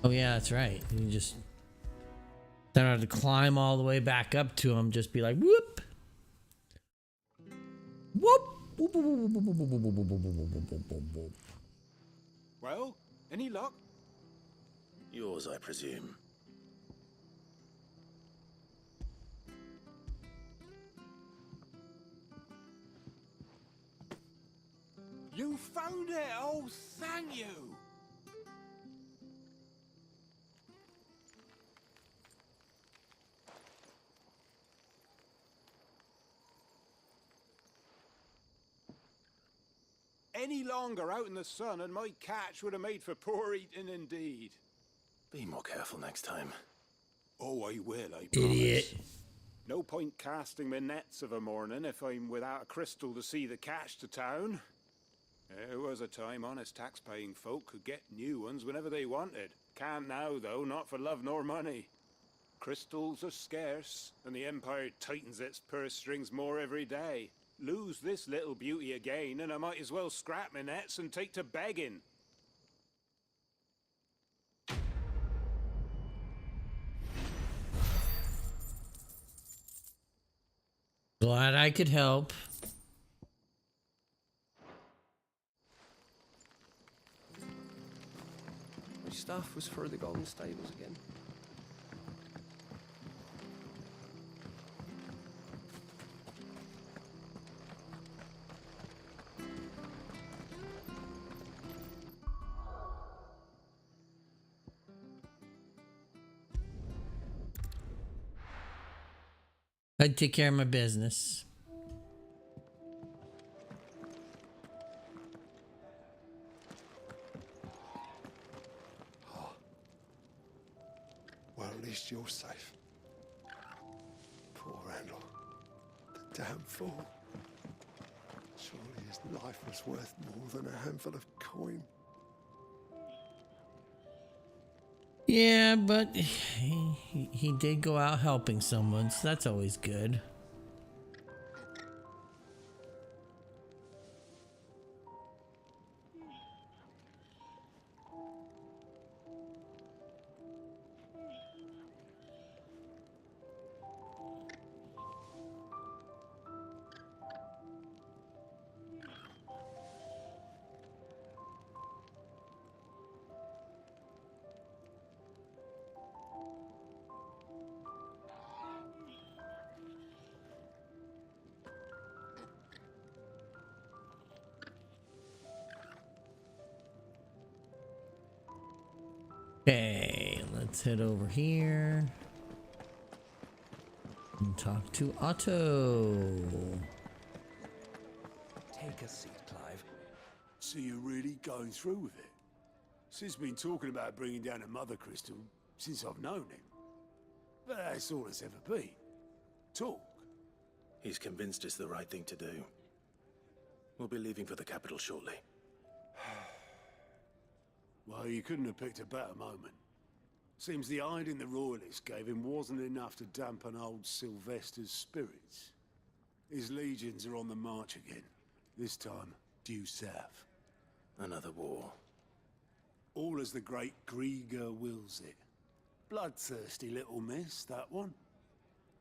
Oh yeah, that's right. You just don't have to climb all the way back up to him. Just be like, whoop, whoop. Well, any luck? Yours, I presume. You found it! Oh, thank you! Any longer out in the sun and my catch would have made for poor eating indeed. Be more careful next time. Oh, I will, I promise. Idiot. No point casting my nets of a morning if I'm without a crystal to see the catch to town. There was a time honest tax-paying folk could get new ones whenever they wanted. Can't now, though, not for love nor money. Crystals are scarce, and the Empire tightens its purse strings more every day. Lose this little beauty again, and I might as well scrap my nets and take to begging. Glad I could help. My staff was for the Golden Stables again. I'd take care of my business. Well, at least you're safe. Poor Randall. The damn fool. Surely his life was worth more than a handful of coin. Yeah, but he did go out helping someone, so that's always good. Okay, let's head over here and talk to Otto. Take a seat, Clive. So you're really going through with it? Sid's been talking about bringing down a mother crystal since I've known him. But that's all it's ever been. Talk. He's convinced it's the right thing to do. We'll be leaving for the capital shortly. Well, you couldn't have picked a better moment. Seems the hiding the Royalists gave him wasn't enough to dampen old Sylvester's spirits. His legions are on the march again, this time due south. Another war. All as the great Grieger wills it. Bloodthirsty little miss, that one.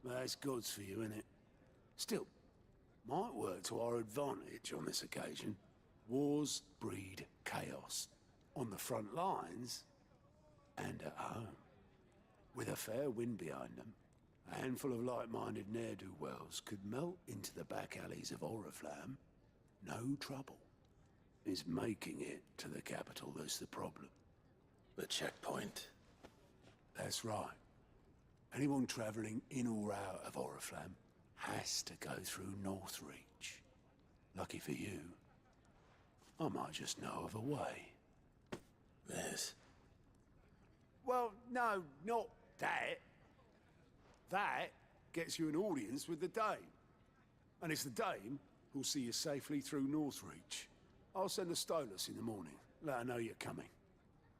But that's God's for you, innit? Still, might work to our advantage on this occasion. Wars breed chaos. On the front lines, and at home. With a fair wind behind them, a handful of like-minded ne'er-do-wells could melt into the back alleys of Oriflamme. No trouble. It's making it to the capital that's the problem. The checkpoint. That's right. Anyone travelling in or out of Oriflamme has to go through Northreach. Lucky for you, I might just know of a way. There's... Well, no, not that. That gets you an audience with the Dame. And it's the Dame who'll see you safely through Northreach. I'll send a Stolas in the morning. Let her know you're coming.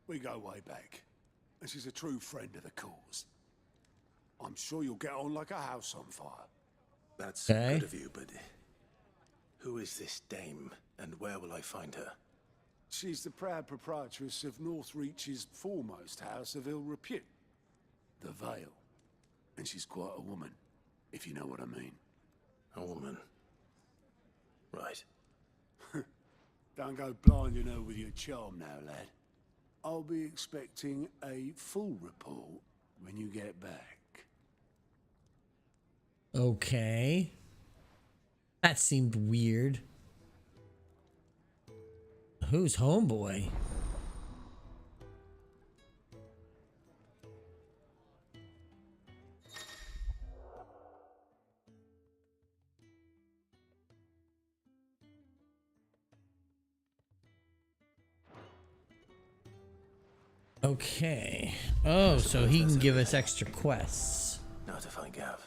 We go way back. And she's a true friend of the cause. I'm sure you'll get on like a house on fire. That's good of you, but... who is this Dame, and where will I find her? She's the proud proprietress of Northreach's foremost house of ill repute, the Vale. And she's quite a woman, if you know what I mean. A woman? Right. Don't go blinding her with your charm now, lad. I'll be expecting a full report when you get back. Okay. That seemed weird. Who's homeboy? Okay. Oh, so he can give us extra quests. Now to find Gav.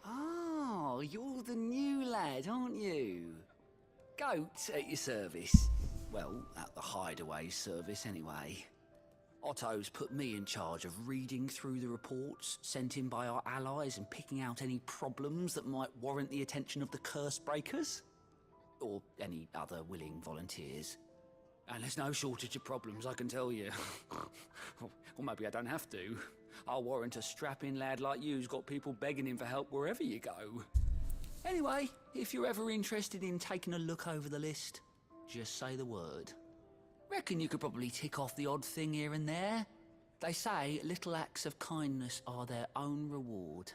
Oh, you're the new lad, aren't you? Goat at your service. Well, at the Hideaway service anyway. Otto's put me in charge of reading through the reports sent in by our allies and picking out any problems that might warrant the attention of the curse breakers. Or any other willing volunteers. And there's no shortage of problems, I can tell you. Or maybe I don't have to. I'll warrant a strapping lad like you's got people begging him for help wherever you go. Anyway, if you're ever interested in taking a look over the list, just say the word. Reckon you could probably tick off the odd thing here and there. They say little acts of kindness are their own reward.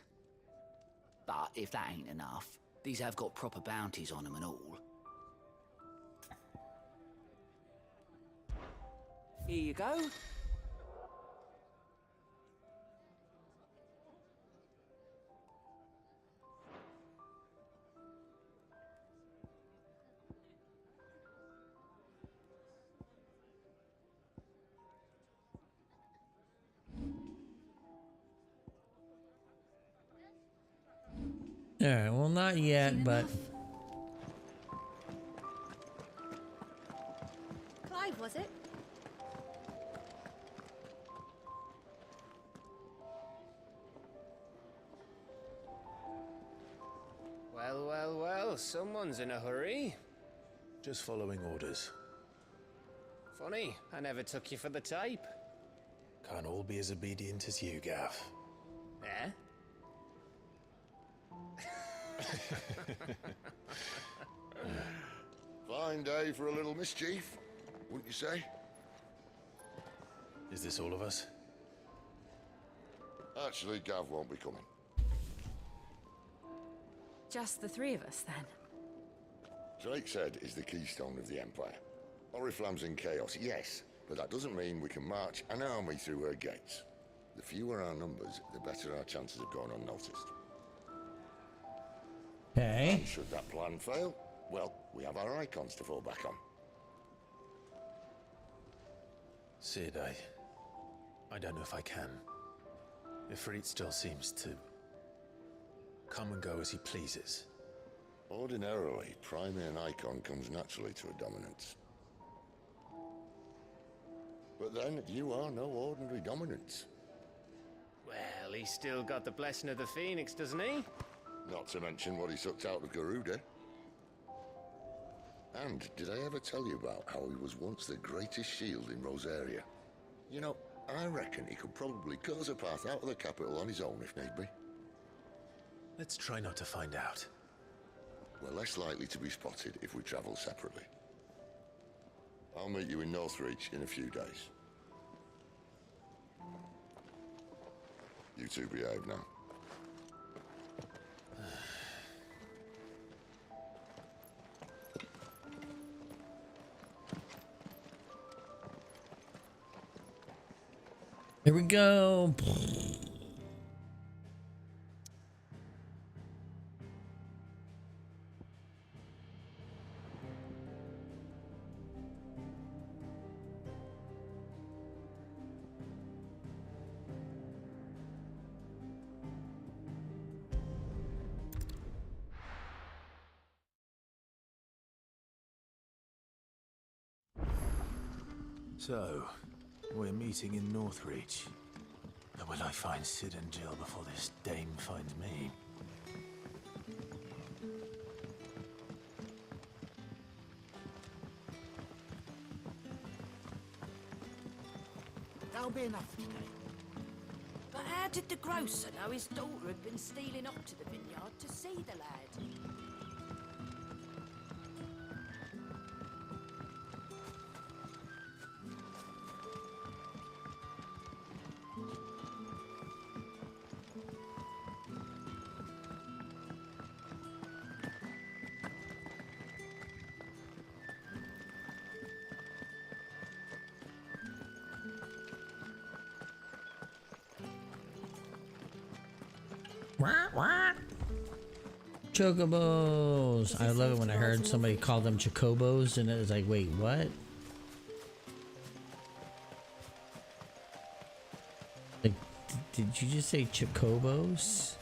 But if that ain't enough, these have got proper bounties on them and all. Here you go. Alright, well, not yet, but... Clive, was it? Well, well, well, someone's in a hurry. Just following orders. Funny, I never took you for the type. Can't all be as obedient as you, Gav. Eh? Fine day for a little mischief, wouldn't you say? Is this all of us? Actually, Gav won't be coming. Just the three of us, then? Drake said is the keystone of the Empire. Oriflamme's in chaos, yes, but that doesn't mean we can march an army through her gates. The fewer our numbers, the better our chances of going unnoticed. Okay. And should that plan fail, well, we have our icons to fall back on. Sid, I don't know if I can. Ifrit still seems to come and go as he pleases. Ordinarily, Primary Eikon comes naturally to a dominance. But then, you are no ordinary dominance. Well, he's still got the blessing of the Phoenix, doesn't he? Not to mention what he sucked out of Garuda. And did I ever tell you about how he was once the greatest shield in Rosalia? You know, I reckon he could probably cut us a path out of the capital on his own if need be. Let's try not to find out. We're less likely to be spotted if we travel separately. I'll meet you in Northreach in a few days. You two behave now. Here we go. So, we're meeting in Northreach. But will I find Sid and Jill before this dame finds me? That'll be enough today. But how did the grocer know his daughter had been stealing up to the vineyard to see the lad? Chocobos. I love it when I heard somebody call them chocobos and it was like, wait, what? Like, did you just say chocobos?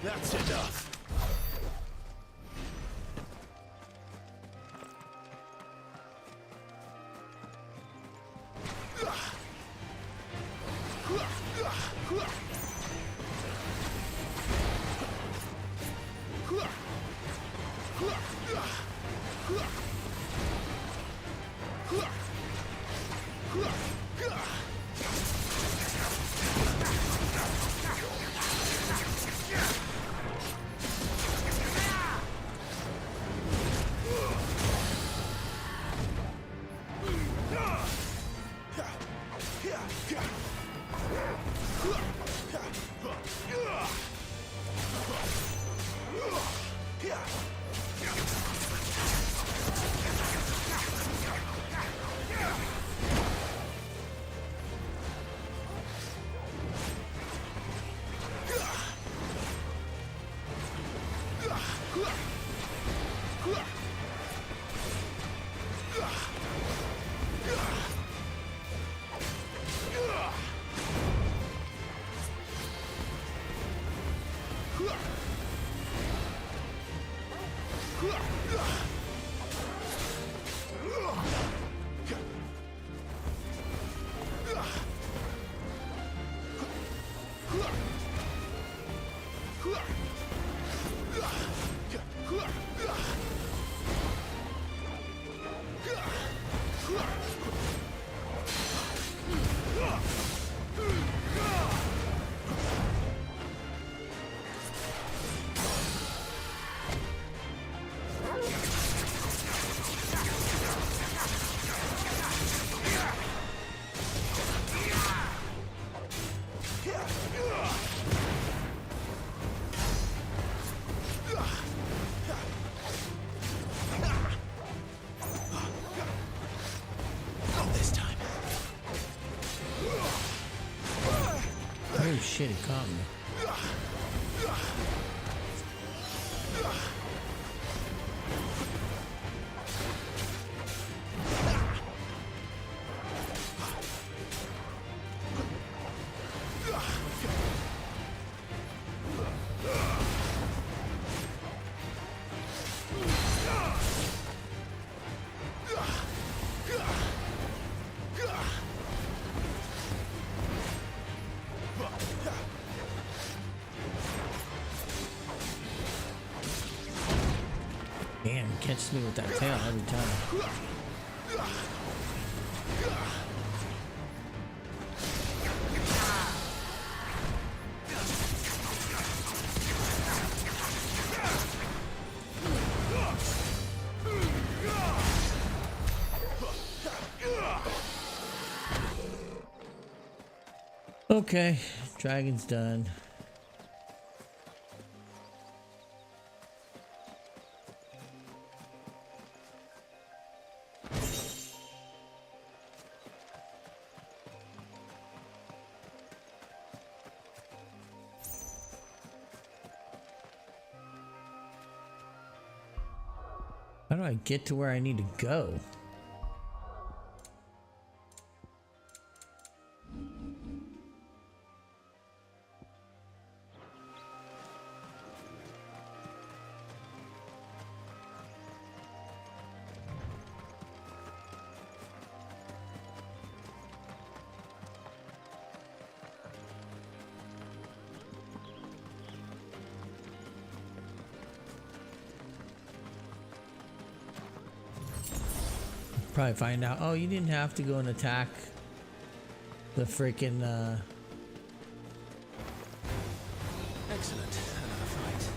That's enough. shit, it caught me. Damn, catches me with that tail every time. Okay, dragon's done. How do I get to where I need to go? Probably find out, oh, you didn't have to go and attack the freaking Excellent. Another fight.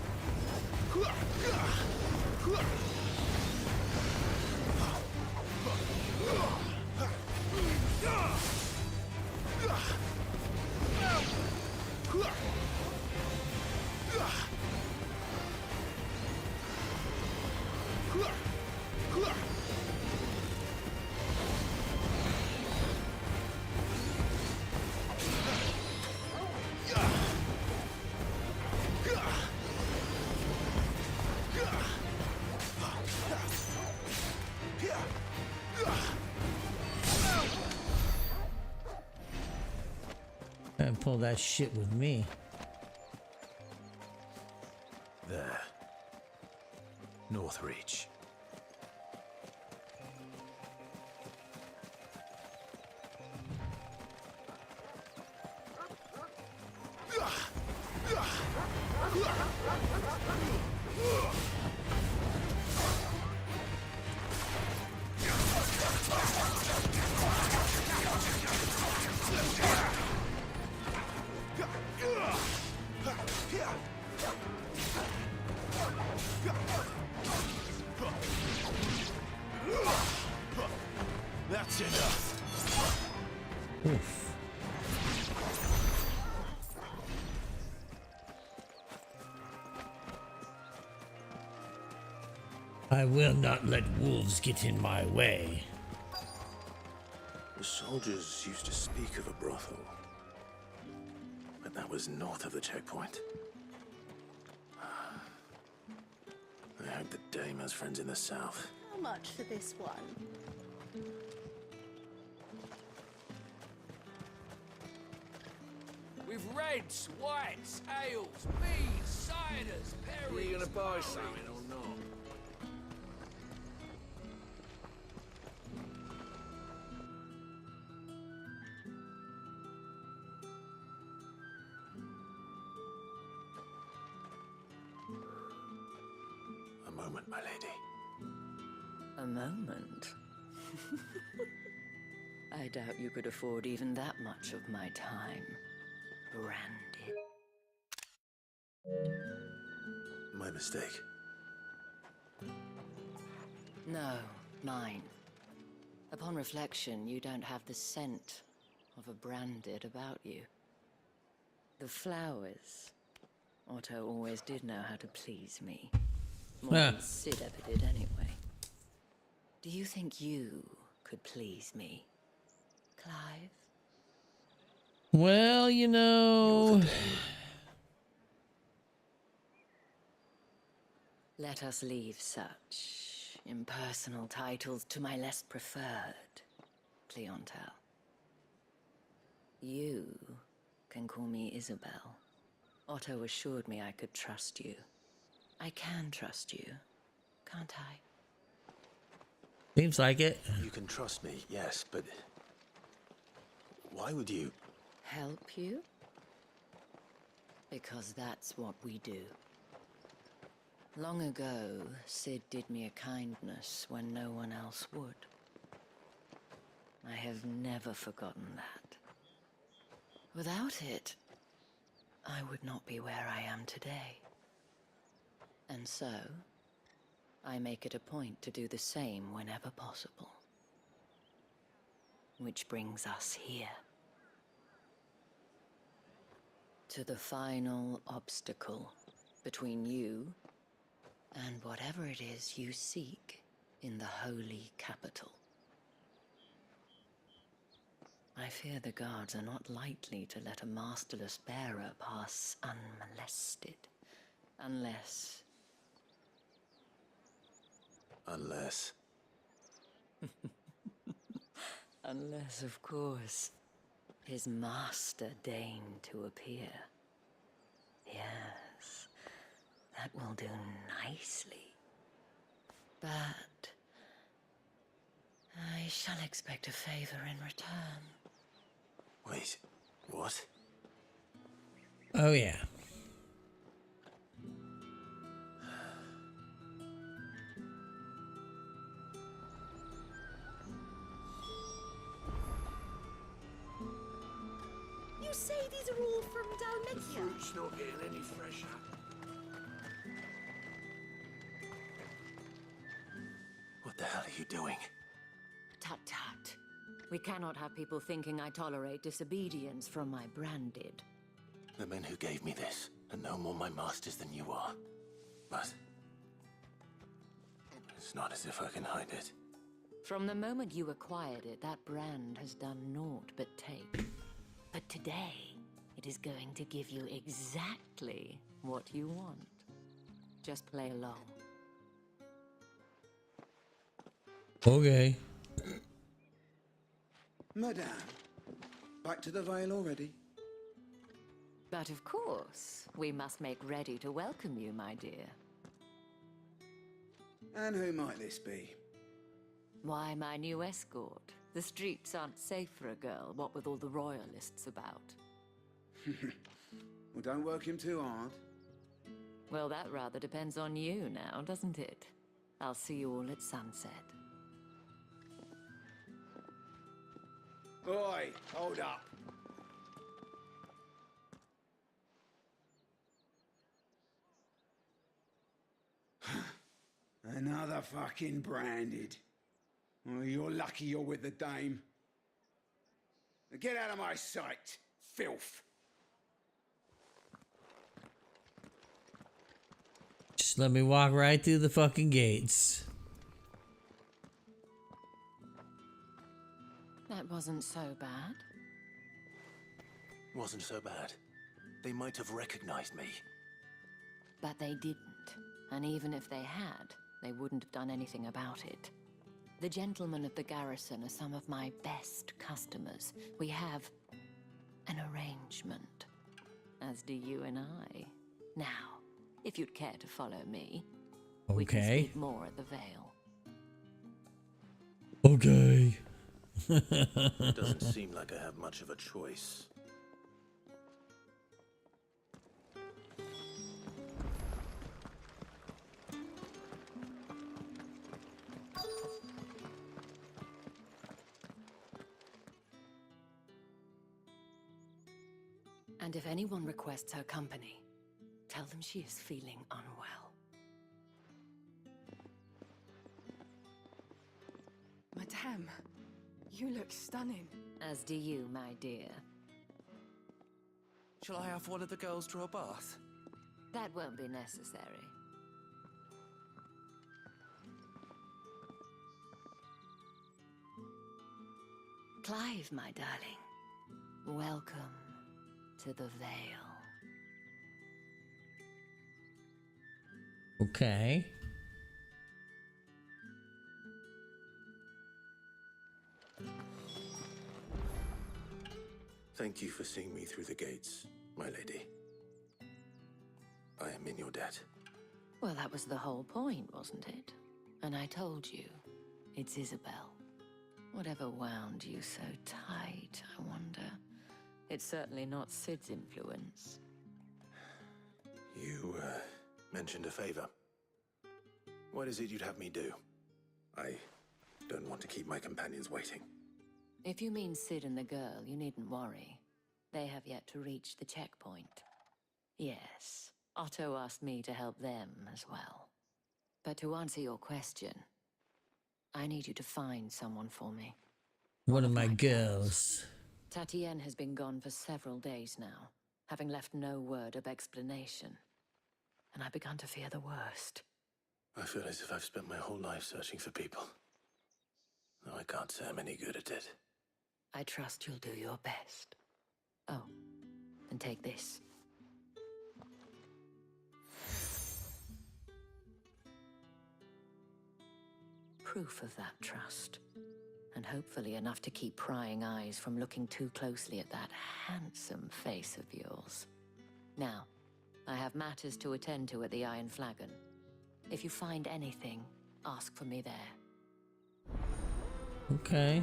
and pull that shit with me. There. North Reach. That's enough. Oof. I will not let wolves get in my way. The soldiers used to speak of a brothel, but that was north of the checkpoint. I hope the dame has friends in the south. How much for this one? With reds, whites, ales, meads, ciders, perries. Are you gonna buy something or not? A moment, my lady. A moment? I doubt you could afford even that much of my time. Branded. My mistake. No, mine. Upon reflection, you don't have the scent of a branded about you. The flowers. Otto always did know how to please me. More than Sid ever did anyway. Do you think you could please me, Clive? Well, you know... Let us leave such impersonal titles to my less preferred clientele. You can call me Isabel. Otto assured me I could trust you. I can trust you, can't I? Seems like it. You can trust me, yes, but why would you? Help you? Because that's what we do. Long ago, Sid did me a kindness when no one else would. I have never forgotten that. Without it, I would not be where I am today. And so, I make it a point to do the same whenever possible. Which brings us here. To the final obstacle between you and whatever it is you seek in the holy capital. I fear the guards are not likely to let a masterless bearer pass unmolested. Unless... Unless... Unless, of course, his master deigned to appear. Yes, that will do nicely. But... I shall expect a favor in return. Wait, what? Oh, yeah. You say these are all from Dalmatia? Fruit's not getting any fresher. What the hell are you doing? Tut-tut. We cannot have people thinking I tolerate disobedience from my branded. The men who gave me this are no more my masters than you are. But... it's not as if I can hide it. From the moment you acquired it, that brand has done naught but take. But today, it is going to give you exactly what you want. Just play along. Okay. Madame, back to the Vale already? But of course, we must make ready to welcome you, my dear. And who might this be? Why, my new escort. The streets aren't safe for a girl, what with all the royalists about. Well, don't work him too hard. Well, that rather depends on you now, doesn't it? I'll see you all at sunset. Oi, hold up. Another fucking branded. Well, you're lucky you're with the dame. Now get out of my sight, filth. Just let me walk right through the fucking gates. That wasn't so bad. Wasn't so bad. They might have recognized me. But they didn't. And even if they had, they wouldn't have done anything about it. The gentlemen of the garrison are some of my best customers. We have an arrangement, as do you and I. Now, if you'd care to follow me, we can speak more at the Vale. Okay. Doesn't seem like I have much of a choice. And if anyone requests her company, tell them she is feeling unwell. Madame, you look stunning. As do you, my dear. Shall I have one of the girls draw a bath? That won't be necessary. Clive, my darling. Welcome to the Veil. Okay. Thank you for seeing me through the gates, my lady. I am in your debt. Well, that was the whole point, wasn't it? And I told you, it's Isabel. Whatever wound you so tight, I wonder. It's certainly not Sid's influence. You, mentioned a favor. What is it you'd have me do? I don't want to keep my companions waiting. If you mean Sid and the girl, you needn't worry. They have yet to reach the checkpoint. Yes, Otto asked me to help them as well. But to answer your question, I need you to find someone for me. One of my girls. Tatienne has been gone for several days now, having left no word of explanation. And I've begun to fear the worst. I feel as if I've spent my whole life searching for people. Though I can't say I'm any good at it. I trust you'll do your best. Oh, and take this. Proof of that trust. And hopefully enough to keep prying eyes from looking too closely at that handsome face of yours. Now, I have matters to attend to at the Iron Flagon. If you find anything, ask for me there. Okay.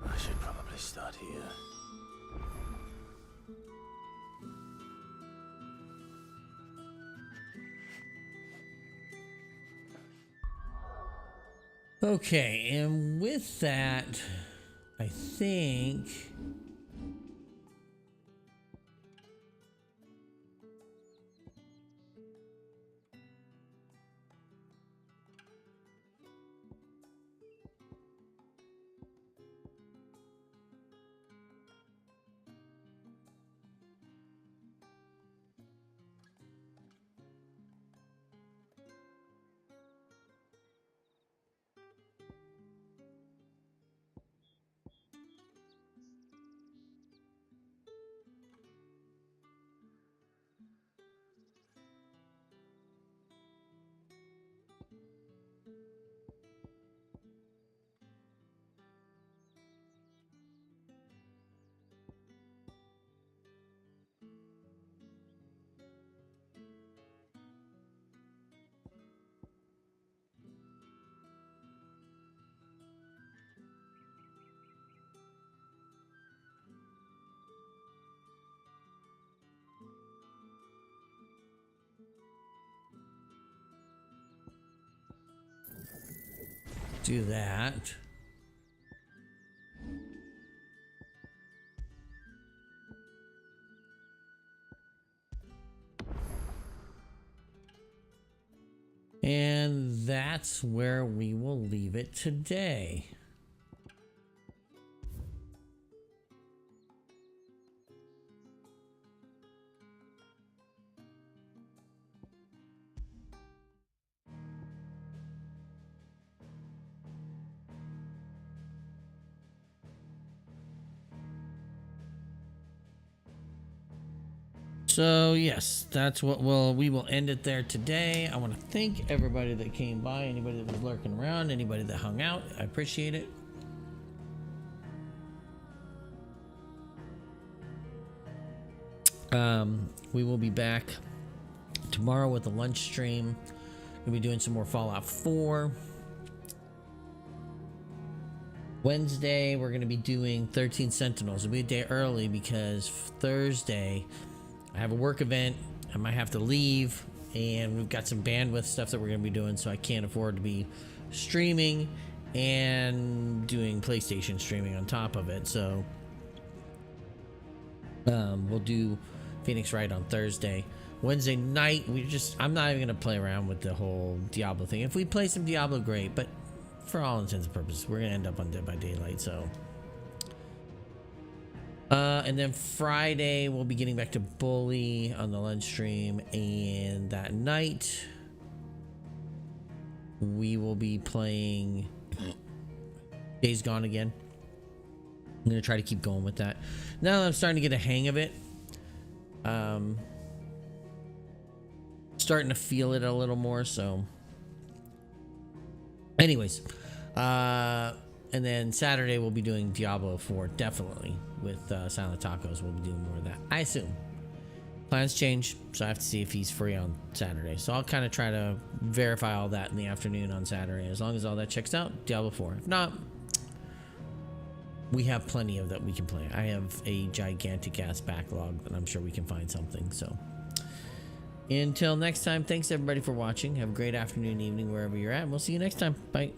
I should probably start here. Okay, and with that, I think do that. And that's where we will leave it today. So yes, that's what we will end it there today. I want to thank everybody that came by, anybody that was lurking around, anybody that hung out. I appreciate it. We will be back tomorrow with a lunch stream. We'll be doing some more Fallout 4. Wednesday, we're going to be doing 13 Sentinels. It'll be a day early because Thursday I have a work event. I might have to leave, and we've got some bandwidth stuff that we're going to be doing, so I can't afford to be streaming and doing PlayStation streaming on top of it. So we'll do Phoenix Wright on Thursday. Wednesday night, I'm not even going to play around with the whole Diablo thing. If we play some Diablo, great, but for all intents and purposes, we're going to end up on Dead by Daylight, so. And then Friday, we'll be getting back to Bully on the lunch stream, and that night, we will be playing Days Gone again. I'm gonna try to keep going with that. Now that I'm starting to get a hang of it, starting to feel it a little more. So, anyways, and then Saturday we'll be doing Diablo 4 definitely with Silent Tacos. We'll be doing more of that, I assume. Plans change, so I have to see if he's free on Saturday. So I'll kind of try to verify all that in the afternoon on Saturday. As long as all that checks out, Diablo 4. If not, we have plenty of that we can play. I have a gigantic ass backlog, and I'm sure we can find something. So until next time, thanks everybody for watching. Have a great afternoon, evening, wherever you're at. And we'll see you next time. Bye.